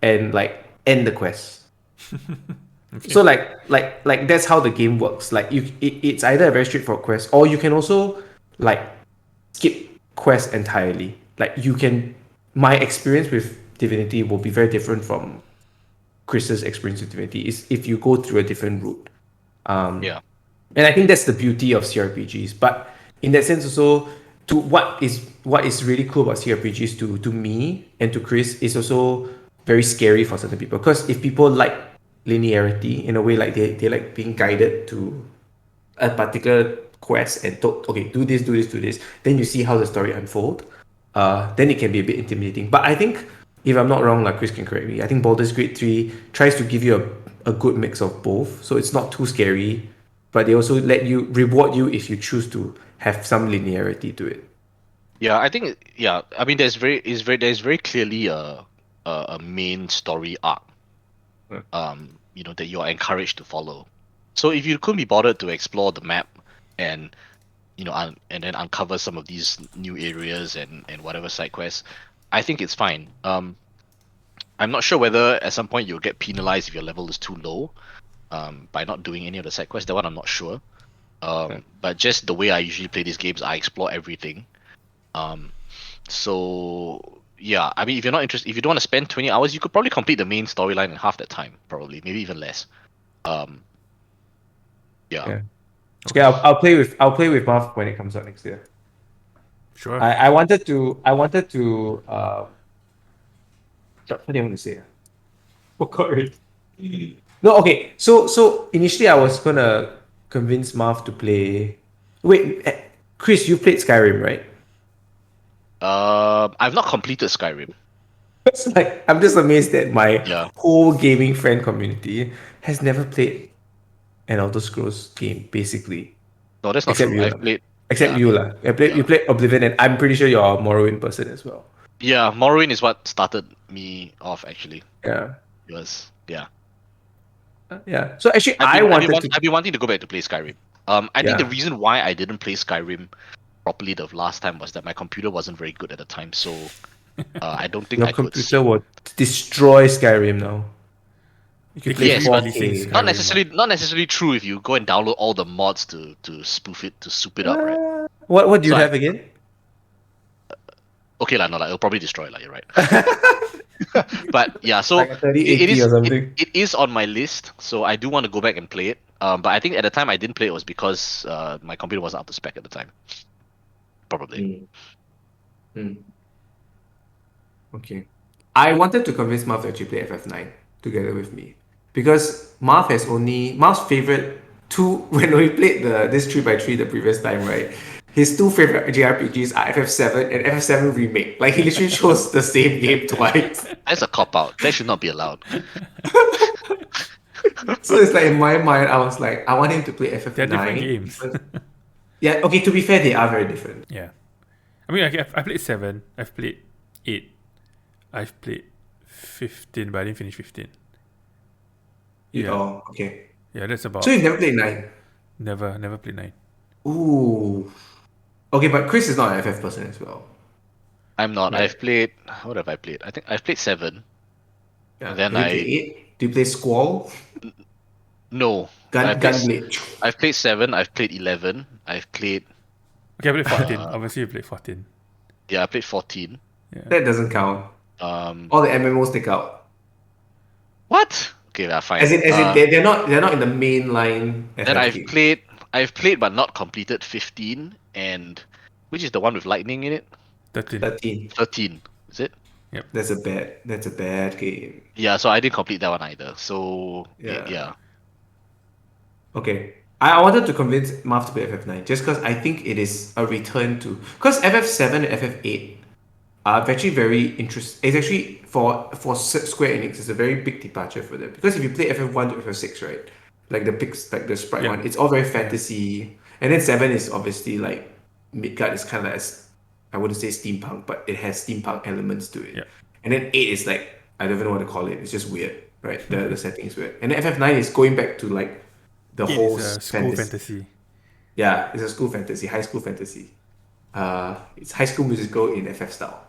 and like end the quest. Okay. So like that's how the game works. Like it's either a very straightforward quest, or you can also like skip quest entirely. Like you can. My experience with Divinity will be very different from Chris's experience with Divinity. Is if you go through a different route. Yeah. And I think that's the beauty of CRPGs. But in that sense, also, to what is really cool about CRPGs to me and to Chris is also very scary for certain people. Because if people like linearity in a way, like they like being guided to a particular quest and told, okay, do this, do this, do this. Then you see how the story unfold. Then it can be a bit intimidating. But I think, if I'm not wrong, like Chris can correct me, I think Baldur's Gate 3 tries to give you a good mix of both. So it's not too scary, but they also let you reward you if you choose to have some linearity to it. Yeah, I think yeah. I mean, there's very clearly a main story arc. Yeah. That you are encouraged to follow. So if you couldn't be bothered to explore the map and and then uncover some of these new areas and whatever side quests, I think it's fine. I'm not sure whether at some point you'll get penalized if your level is too low, by not doing any of the side quests. That one I'm not sure. But just the way I usually play these games, I explore everything. So yeah, I mean, if you're not interested, if you don't want to spend 20 hours, you could probably complete the main storyline in half that time, probably, maybe even less. Um, yeah. Yeah. Okay, I'll play with Marv when it comes out next year. Sure. I wanted to what do you want to say? Forgot already. No, okay. So initially I was gonna convince Marv to play. Wait, Chris, you played Skyrim, right? I've not completed Skyrim. It's like I'm just amazed that my Yeah. whole gaming friend community has never played an Elder Scrolls game, basically, No, that's not except true. you, I've lah. played. Except Yeah, I you, mean, lah. You yeah, played Oblivion, and I'm pretty sure you're a Morrowind person as well. yeah. Morrowind is what started me off. Actually, Yeah, it was yeah. yeah. So actually, I've I been I've been wanted want, to. I've been wanting to go back to play Skyrim. I think the Yeah, reason why I didn't play Skyrim properly the last time was that my computer wasn't very good at the time, so I don't think your I could computer see. will destroy Skyrim now. You They can play keep Yes, but re-releasing 4K. not Skyrim. necessarily not necessarily true if you go and download all the mods to spoof it to soup it up, right? What do you So have again? okay lah, no, like, it'll probably destroy it, like you're right. But yeah, so Like a 3080 or it something. it is on my list, so I do want to go back and play it. But I think at the time I didn't play it was because my computer wasn't up to spec at the time. Probably. Okay. I wanted to convince Marv to actually play FF9 together with me because Marv's favorite two when we played this 3x3 the previous time, right? His two favorite JRPGs are FF7 and FF7 Remake. Like he literally chose the same game twice. That's a cop out. That should not be allowed. So it's like in my mind, I was like, I want him to play FF9. They're different games. Yeah, okay, to be fair, they are very different. Yeah. I mean, I played 7. I've played 8. I've played 15, but I didn't finish 15. Yeah. Oh, okay. Yeah, that's about... So you've never played 9? Never played 9. Ooh. Okay, but Chris is not an FF person as well. I'm not. Right. I've played... What have I played? I think I've played 7. Yeah. And then Have you played 8? Do you play Squall? No. Gunblade. I've played 7. I've played 11. I've played... Okay, I played 14. Obviously, you played 14. Yeah, I played 14. Yeah. That doesn't count. All the MMOs take out. What? Okay, fine. As in they're not in the main line. Then I've played but not completed 15, and which is the one with lightning in it? 13. 13. 13, is it? That's a bad game. Yeah, so I didn't complete that one either. So yeah. Okay. I wanted to convince Marv to play FF9 just because I think it is a return to because FF7 and FF8 are actually very interesting. It's actually for Square Enix, it's a very big departure for them because if you play FF1 to FF6, right, like the sprite one, it's all very fantasy, and then 7 is obviously like Midgard is kind of like I wouldn't say steampunk, but it has steampunk elements to it. Yeah. And then 8 is like I don't even know what to call it. It's just weird, right? The setting is weird, and then FF9 is going back to like the whole It's school fantasy. Yeah, it's a school fantasy, high school fantasy. It's High School Musical in FF style.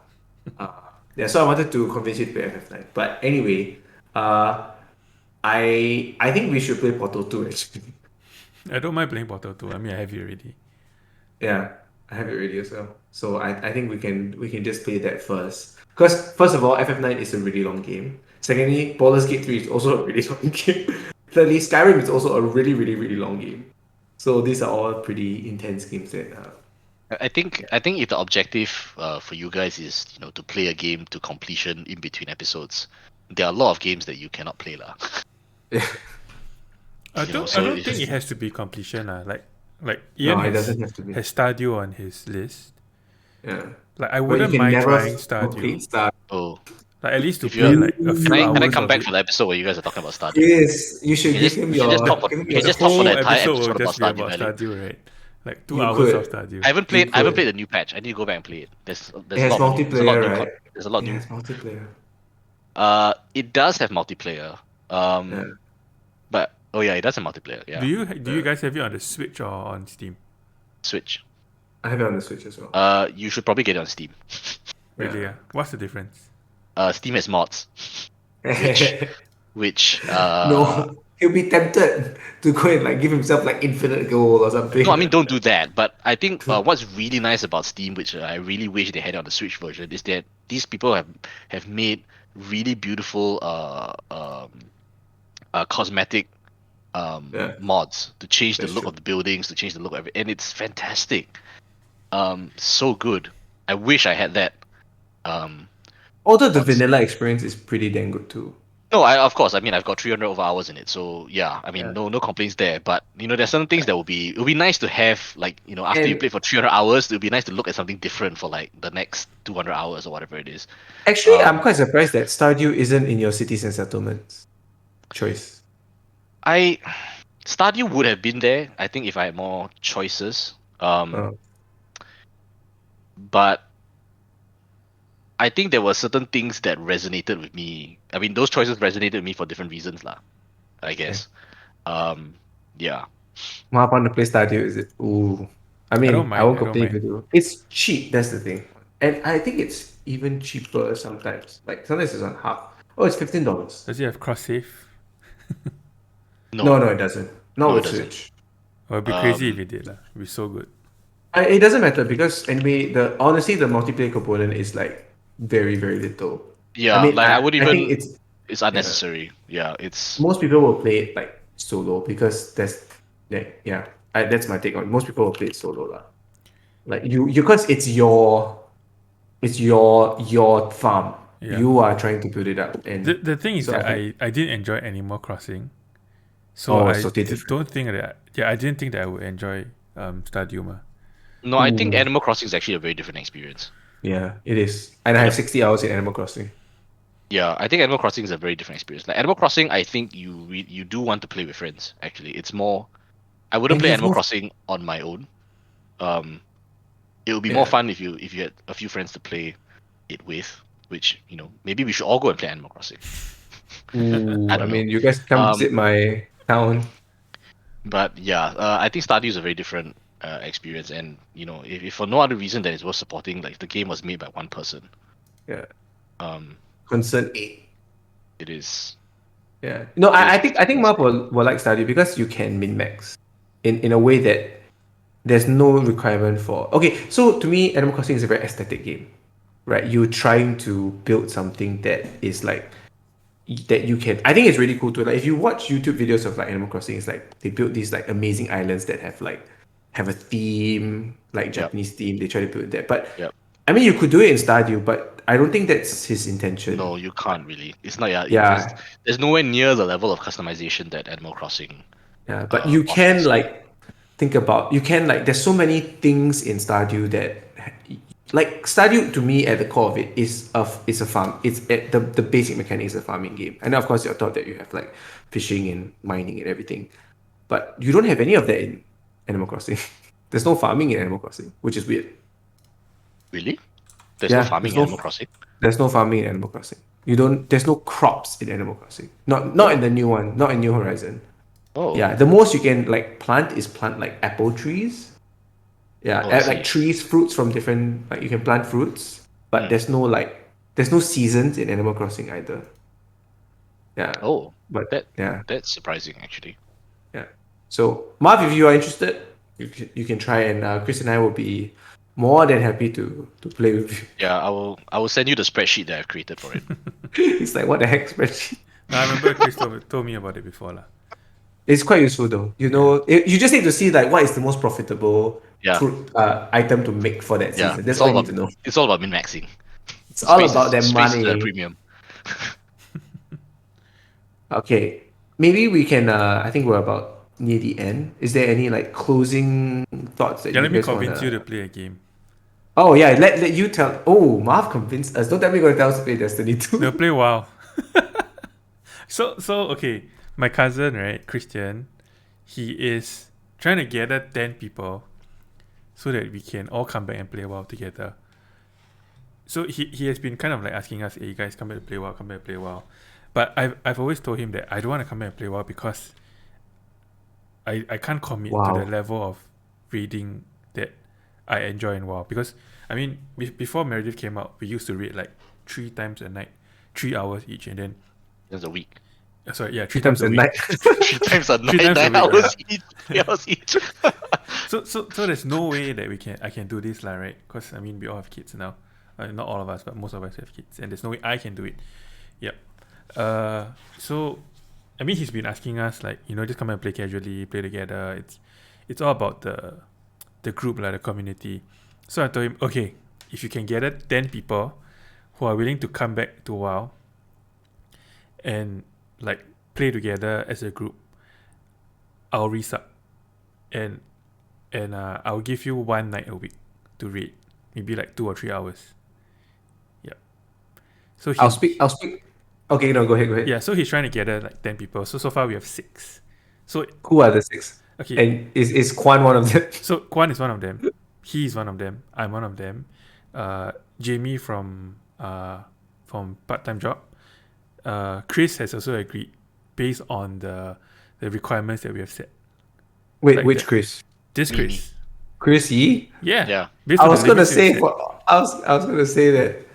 Yeah, so I wanted to convince you to play FF9. But anyway, I think we should play Portal 2 actually. I don't mind playing Portal 2. I mean, I have it already. Yeah, I have it already as well. So I think we can just play that first. Because first of all, FF9 is a really long game. Secondly, Baldur's Gate 3 is also a really long game. Thirdly, Skyrim is also a really, really, really long game. So these are all pretty intense games that I think if the objective for you guys is to play a game to completion in between episodes, there are a lot of games that you cannot play lah. I don't think it has to be completion. Like no, Ian it doesn't have to be. has Stardew on his list. Yeah. Like I wouldn't mind trying Stardew. Oh. Like at least to play like a few hours. Can I come of back it. for the episode where you guys are talking about Stardew? Yes, you should give him your. Just talk for the entire episode will episode just be about about Stardew. Stardew, right? Like 2 You hours could. of Stardew. I haven't played the new patch. I need to go back and play it. There's It has multiplayer, right? There's a lot It new. has multiplayer. It does have multiplayer. But it does have multiplayer. Yeah. Do you guys have it on the Switch or on Steam? Switch. I have it on the Switch as well. You should probably get it on Steam. Really? Yeah. What's the difference? Steam has mods, which No, he'll be tempted to go and like give himself like infinite gold or something. No, I mean don't do that. But I think what's really nice about Steam, which I really wish they had on the Switch version, is that these people have made really beautiful cosmetic mods to change the look of the buildings, to change the look of it, and it's fantastic. So good. I wish I had that. Although the vanilla experience is pretty dang good too. No, of course. I mean, I've got 300 over hours in it, so yeah. I mean, no complaints there. But there's certain things that it would be nice to have, like after you play for 300 hours, it would be nice to look at something different for like the next 200 hours or whatever it is. Actually, I'm quite surprised that Stardew isn't in your cities and settlements choice. Stardew would have been there, I think, if I had more choices. But I think there were certain things that resonated with me. I mean, those choices resonated with me for different reasons, lah. I guess. Yeah. Marv want to play Stardew, is it? Ooh. I mean, I won't complain with you. It's cheap, that's the thing. And I think it's even cheaper sometimes. Like sometimes it's on half. Oh, it's $15. Does it have cross save? No, it doesn't. Not with Switch. Oh, it'd be crazy if it did. It'd be so good. It doesn't matter because anyway, honestly the multiplayer component is like very, very little. Yeah, I mean, I would even. I think it's unnecessary. Yeah, it's. Most people will play it like solo because that's my take on it. Most people will play it solo lah. Like you because it's your farm. Yeah. You are trying to build it up, and The thing is so that think, I didn't enjoy Animal Crossing, so it's totally different. don't think that I didn't think that I would enjoy Stardew. No, I think Ooh. Animal Crossing is actually a very different experience. Yeah, it is. And I have Yep. 60 hours in Animal Crossing. Yeah, I think Animal Crossing is a very different experience. Like Animal Crossing, I think you do want to play with friends. Actually, it's more. I wouldn't And play you've Animal moved- Crossing on my own. It would be Yeah. more fun if you had a few friends to play it with. Which maybe we should all go and play Animal Crossing. Ooh, I I don't mean, you guys come visit my town. But yeah, I think Stardew is a very different experience, and if for no other reason than it's worth supporting, like the game was made by one person. Yeah. Um, Concern 8. it is. Yeah. No, I think Yes. Marv will like Stardew because you can min-max in a way that there's no requirement for. Okay, so to me, Animal Crossing is a very aesthetic game, right? You're trying to build something that is like that you can. I think it's really cool too. Like if you watch YouTube videos of like Animal Crossing, it's like they build these like amazing islands that have a theme, like Japanese theme. They try to build that, but Yep. I mean, you could do it in Stardew, but I don't think that's his intention. No, you can't really. It's not. Yeah. Yeah. There's nowhere near the level of customization that Animal Crossing. Yeah, but you can like think about there's so many things in Stardew that like Stardew to me at the core of it is a farm. It's the basic mechanic is a farming game. And of course you're taught that you have like fishing and mining and everything. But you don't have any of that in Animal Crossing. There's no farming in Animal Crossing, which is weird. Really? There's Yeah, no farming in Animal Crossing. There's no farming in Animal Crossing. There's no crops in Animal Crossing. Not in the new one, not in New Horizon. Oh. Yeah, the most you can like plant like apple trees. Yeah, I like see. trees, fruits from different like you can plant fruits, but there's no seasons in Animal Crossing either. Yeah. Oh, But yeah, that's surprising actually. yeah. So Marv, if you are interested, you can try, and Chris and I will be more than happy to play with you. Yeah, I will send you the spreadsheet that I've created for it. It's like what the heck spreadsheet. No, I remember Chris told me about it before lah. It's quite useful though. You just need to see like what is the most profitable Yeah. item to make for that Yeah, season. That's all you need to know. It's all about min-maxing. It's all about that Space is the money. premium. Okay, maybe we can. I think we're about near the end. Is there any like closing thoughts that Yeah, you let me guys convince wanna... you to play a game. Oh yeah, let you tell. Oh, Marv convinced us. Don't tell me you're gonna tell us to play Destiny 2. No, play WoW. So okay, my cousin, right, Christian, he is trying to gather 10 people so that we can all come back and play WoW together. So he has been kind of like asking us, hey, you guys come back to play WoW, come back to play WoW. But I've always told him that I don't want to come back and play WoW because I can't commit to the level of reading that I enjoy in WoW. Because, I mean, before Meredith came out, we used to read like 3 times a night, 3 hours each, and then... That's a week. Sorry, yeah, 3 times a week. night. 3 times a night, 3 times a 9 week, hours each. 3 hours each. So there's no way that I can do this lah, right? Because I mean we all have kids now. Not all of us, but most of us have kids, and there's no way I can do it. Yep. So I mean he's been asking us like, just come and play casually, play together. It's all about the group, like the community. So I told him, okay, if you can gather 10 people who are willing to come back to WoW and like play together as a group, I'll resub. And I'll give you 1 night a week to read, maybe like 2 or 3 hours. Yep. So I'll speak. Okay, no, go ahead. Yeah, so he's trying to gather like 10 people. So far we have 6. So who are the 6? Okay. And is Quan one of them? So Quan is one of them. He is one of them. I'm one of them. Jamie from part-time job. Chris has also agreed based on the requirements that we have set. Wait, Like which Chris? This Mimi. Chris. Chris Yee? Yeah. Yeah. Based I on the was gonna limits we have say set. I was gonna say that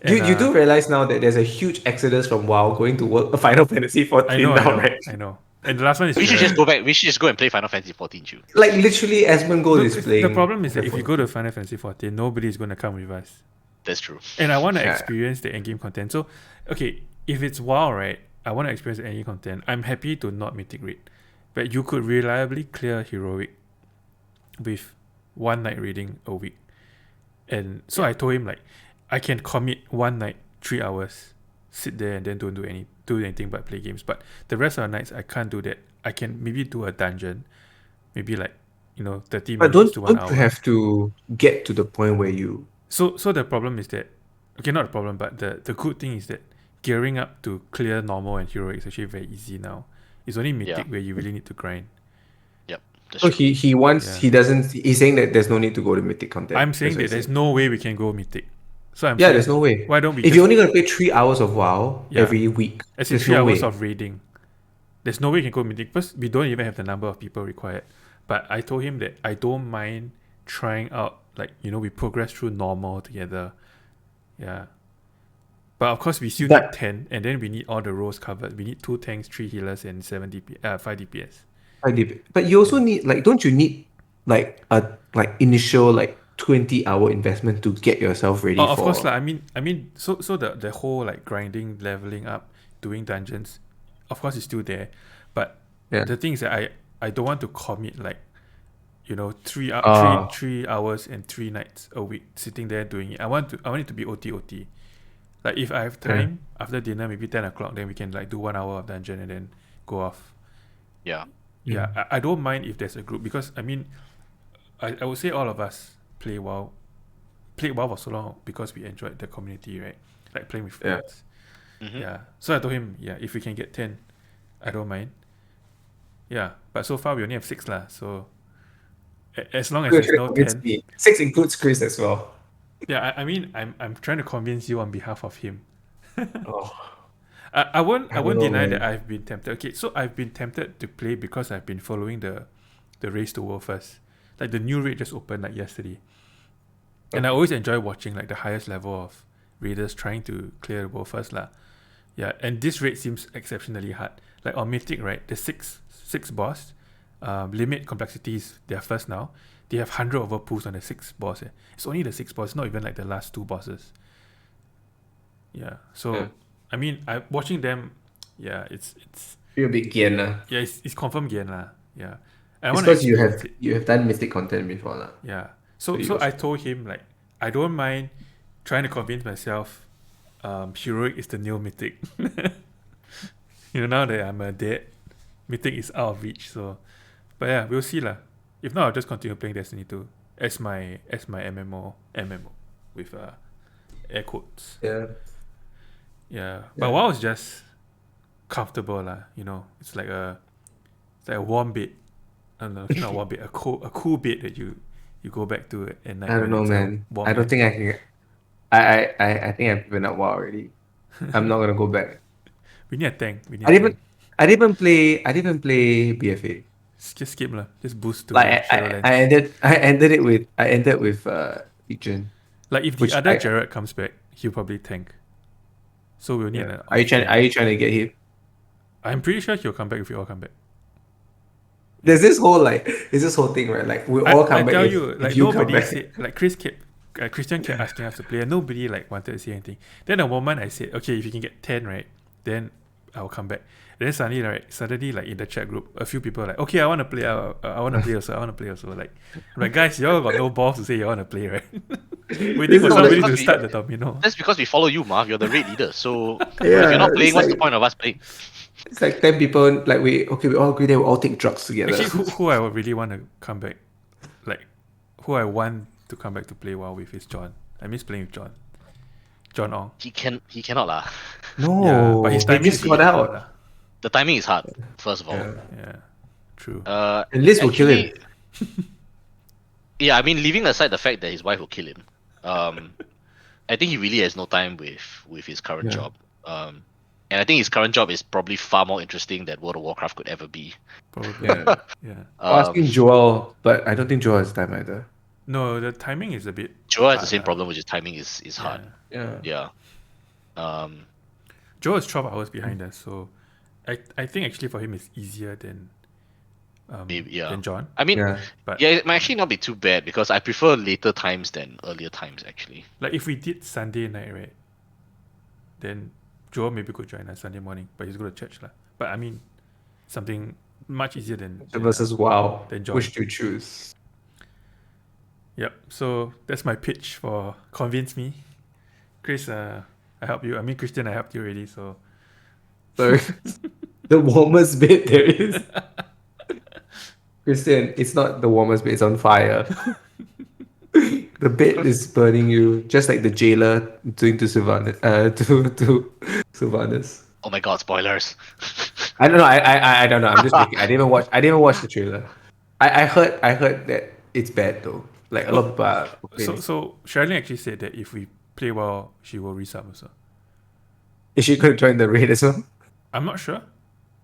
you do realize now that there's a huge exodus from WoW going to work Final Fantasy 14 I know, right? I know. And the last one is We should just go back. We should just go and play Final Fantasy 14 too. Like literally, Asmongold is playing. The problem is that if you go to Final Fantasy 14, nobody is going to come with us. That's true. And I want to Yeah. experience the endgame content. So, okay, if it's WoW, right, I want to experience the endgame content. I'm happy to not mythic rate. But you could reliably clear heroic with one night reading a week. And so I told him like, I can commit one night 3 hours, sit there and then don't do anything but play games. But the rest of the nights I can't do that. I can maybe do a dungeon, maybe like 30 But minutes to 1 don't hour. you have to get to the point where you? So the problem is that, okay, not the problem, but the good thing is that gearing up to clear normal and heroic is actually very easy now. It's only mythic where you really need to grind. Yep. That's So true. he wants Yeah. he doesn't he's saying that there's no need to go to mythic content. I'm saying That's what that he's there's no way we can go mythic. So I'm Yeah, saying, there's no way. why don't we If just, you're only gonna play 3 hours of WoW Yeah. every week, as in there's 3 no hours way. of raiding, there's no way we can go mythic because we don't even have the number of people required. But I told him that I don't mind trying out, like, we progress through normal together. Yeah. But of course we still need But 10, and then we need all the roles covered. We need 2 tanks, 3 healers, and 5 DPS. but you also need don't you need like a initial 20-hour investment to get yourself ready Of for course, like, I mean, so the whole like grinding, leveling up, doing dungeons, of course, is still there. But Yeah. the thing is that I don't want to commit like, 3 Ah. 3 hours and 3 nights a week sitting there doing it. I want it to be OT. Like if I have time after dinner, maybe 10 o'clock, then we can like do 1 hour of dungeon and then go off. Yeah. Yeah, I don't mind if there's a group because I mean, I would say all of us played WoW for so long because we enjoyed the community, right? Like playing with friends. Mhm. Yeah. So I told him, if we can get 10, I don't mind. Yeah, but so far we only have 6 lah. So as long as You're there's trying no to convince 10, me. 6 includes Chris as well. yeah. I mean, I'm trying to convince you on behalf of him. Oh. I won't I don't know, deny man. that I've been tempted. Okay, so I've been tempted to play because I've been following the race to world first. Like the new raid just opened like yesterday. And I always enjoy watching like the highest level of raiders trying to clear the world first lah. Yeah, and this raid seems exceptionally hard. Like on Mythic, right, the six boss, limit complexities, they are first now. They have 100 over pools on the 6 boss. It's only the 6 boss, not even like the last 2 bosses. Yeah, so Yeah. I mean, I watching them. Yeah, it's You're a big gian lah. yeah, it's confirm gain lah. Yeah, I It's want to because experience it. you have done mythic content before lah. Yeah, so you so also- I told him like I don't mind trying to convince myself, heroic is the new mythic. Now that I'm a dead, mythic is out of reach. So, but yeah, we'll see lah. If not, I'll just continue playing Destiny 2 as my MMO with air quotes. Yeah. Yeah, but WoW is just comfortable lah. It's like a warm bed. I don't know, it's not a warm bed, a cool bed that you go back to at night. I don't when know, it's a man. warm I don't night. think I can. I think I've given up WoW already. I'm not gonna go back. We need a tank. We need I a didn't tank. I didn't play BFA. Just skip lah. Just boost to Like Shadowlands. I ended with Legion. Like if the which other I- Jared comes back, he'll probably tank. So we'll need an Are you trying? option. Are you trying to get him? I'm pretty sure he'll come back if we all come back. There's this whole thing, right? Like we all come I back. tell if, you, if like you come nobody back. said, like Christian kept asking us to play, and nobody like wanted to say anything. Then the moment I said, okay, if you can get 10, right, then I'll come back. Then suddenly, like in the chat group, a few people are like, okay, I want to play. I want to play also. I want to play also. Like, guys, y'all got no balls to say you want to play, right? Waiting for No, somebody that's to because start the domino. That's because we follow you, Marv. You're the raid leader. So if Yeah, you're not playing, it's what's the like- point of us playing? It's like 10 people. Like we all agree that we all take drugs together. Actually, who I would really want to come back, like, who I want to come back to play WoW with is John. I miss playing with John. John Ong. He cannot lah. No, Yeah, but his they timing just is got really hard out. lah. The timing is hard. First of all. Yeah. Yeah, true. And Liz will kill him. Yeah, I mean, leaving aside the fact that his wife will kill him, I think he really has no time with his current Yeah. job. And I think his current job is probably far more interesting than World of Warcraft could ever be. Probably. Yeah. Yeah. I was asking Joel, but I don't think Joel has time either. No, the timing is a bit. Joel has the hard same lah. problem, which is timing is hard. Yeah. Yeah. Joe is 12 hours behind us, so I think actually for him it's easier than Maybe, yeah. than John. I mean, Yeah. But yeah, it might actually not be too bad because I prefer later times than earlier times, actually. like if we did Sunday night, right, then Joe maybe could join us Sunday morning, but he's going to church lah. But I mean, something much easier than versus WoW. Then join. Which do you choose? Yep. So that's my pitch for convince me, Chris. I helped you. I mean, Christian, I helped you already. So Sorry. The warmest bed there is. Christian, it's not the warmest bed, it's on fire. The bed is burning you, just like the jailer doing to Sylvanus. To Sylvanus. Oh my god, spoilers. I don't know. I don't know. I'm just making. I didn't even watch the trailer. I heard that it's bad though. Like a lot of people are complaining. so Sherilyn actually said that if we play well, she will resub also. Is she going to join the raid as well? I'm not sure.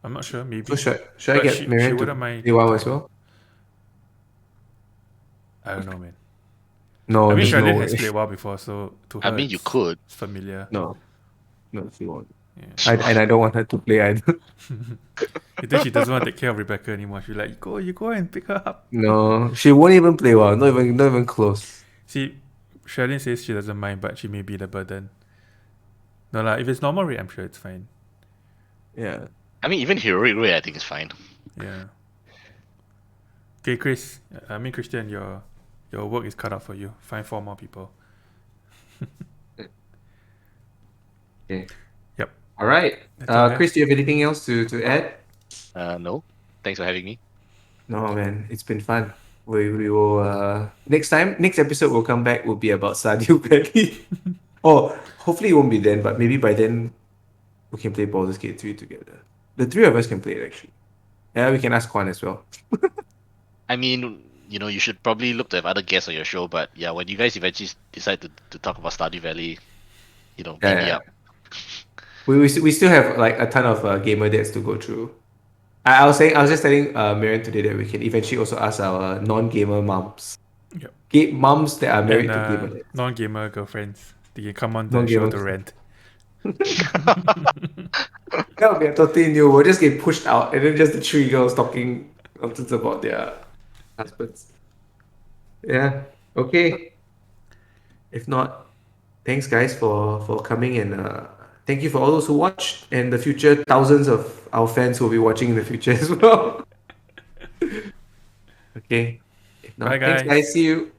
Maybe. So should I But get Miriam to wouldn't mind play WoW as well? I don't know, man. No, I mean, there's no Sherilyn way. has played WoW before, so to her, I mean, you could. It's familiar. No, she won't. Yeah. And I don't want her to play either. You think she doesn't want to take care of Rebecca anymore? She's like, you go and pick her up. No, she won't even play WoW. Not even close. See, Sherilyn says she doesn't mind, but she may be the burden. No lah, if it's normal rate, I'm sure it's fine. Yeah. I mean, even heroic rate, I think is fine. Yeah. Okay, Chris. I mean, Christian, your work is cut out for you. Find 4 more people. Okay. Yep. All right. That's all I have. Chris, do you have anything else to add? No. Thanks for having me. No, man. It's been fun. We will next episode we'll come back will be about Stardew Valley. Oh, hopefully it won't be then, but maybe by then we can play Baldur's Gate 3 together. The 3 of us can play it actually. Yeah, we can ask Quan as well. I mean, you should probably look to have other guests on your show, but yeah, when you guys eventually decide to talk about Stardew Valley, hit me Yeah. up. We still have like a ton of gamer dads to go through. I was just telling Miriam today that we can eventually also ask our non-gamer moms. Yep. Moms that are married And to gamer dads. non-gamer girlfriends. They can come on the Non-gamer show to rant. That would be totally new. We'll just get pushed out and then just the 3 girls talking nonsense about their husbands. Yeah. Okay. If not, thanks guys for coming, and thank you for all those who watched, and the future thousands of our fans who will be watching in the future as well. Okay. If not, Bye, thanks guys. guys. See you.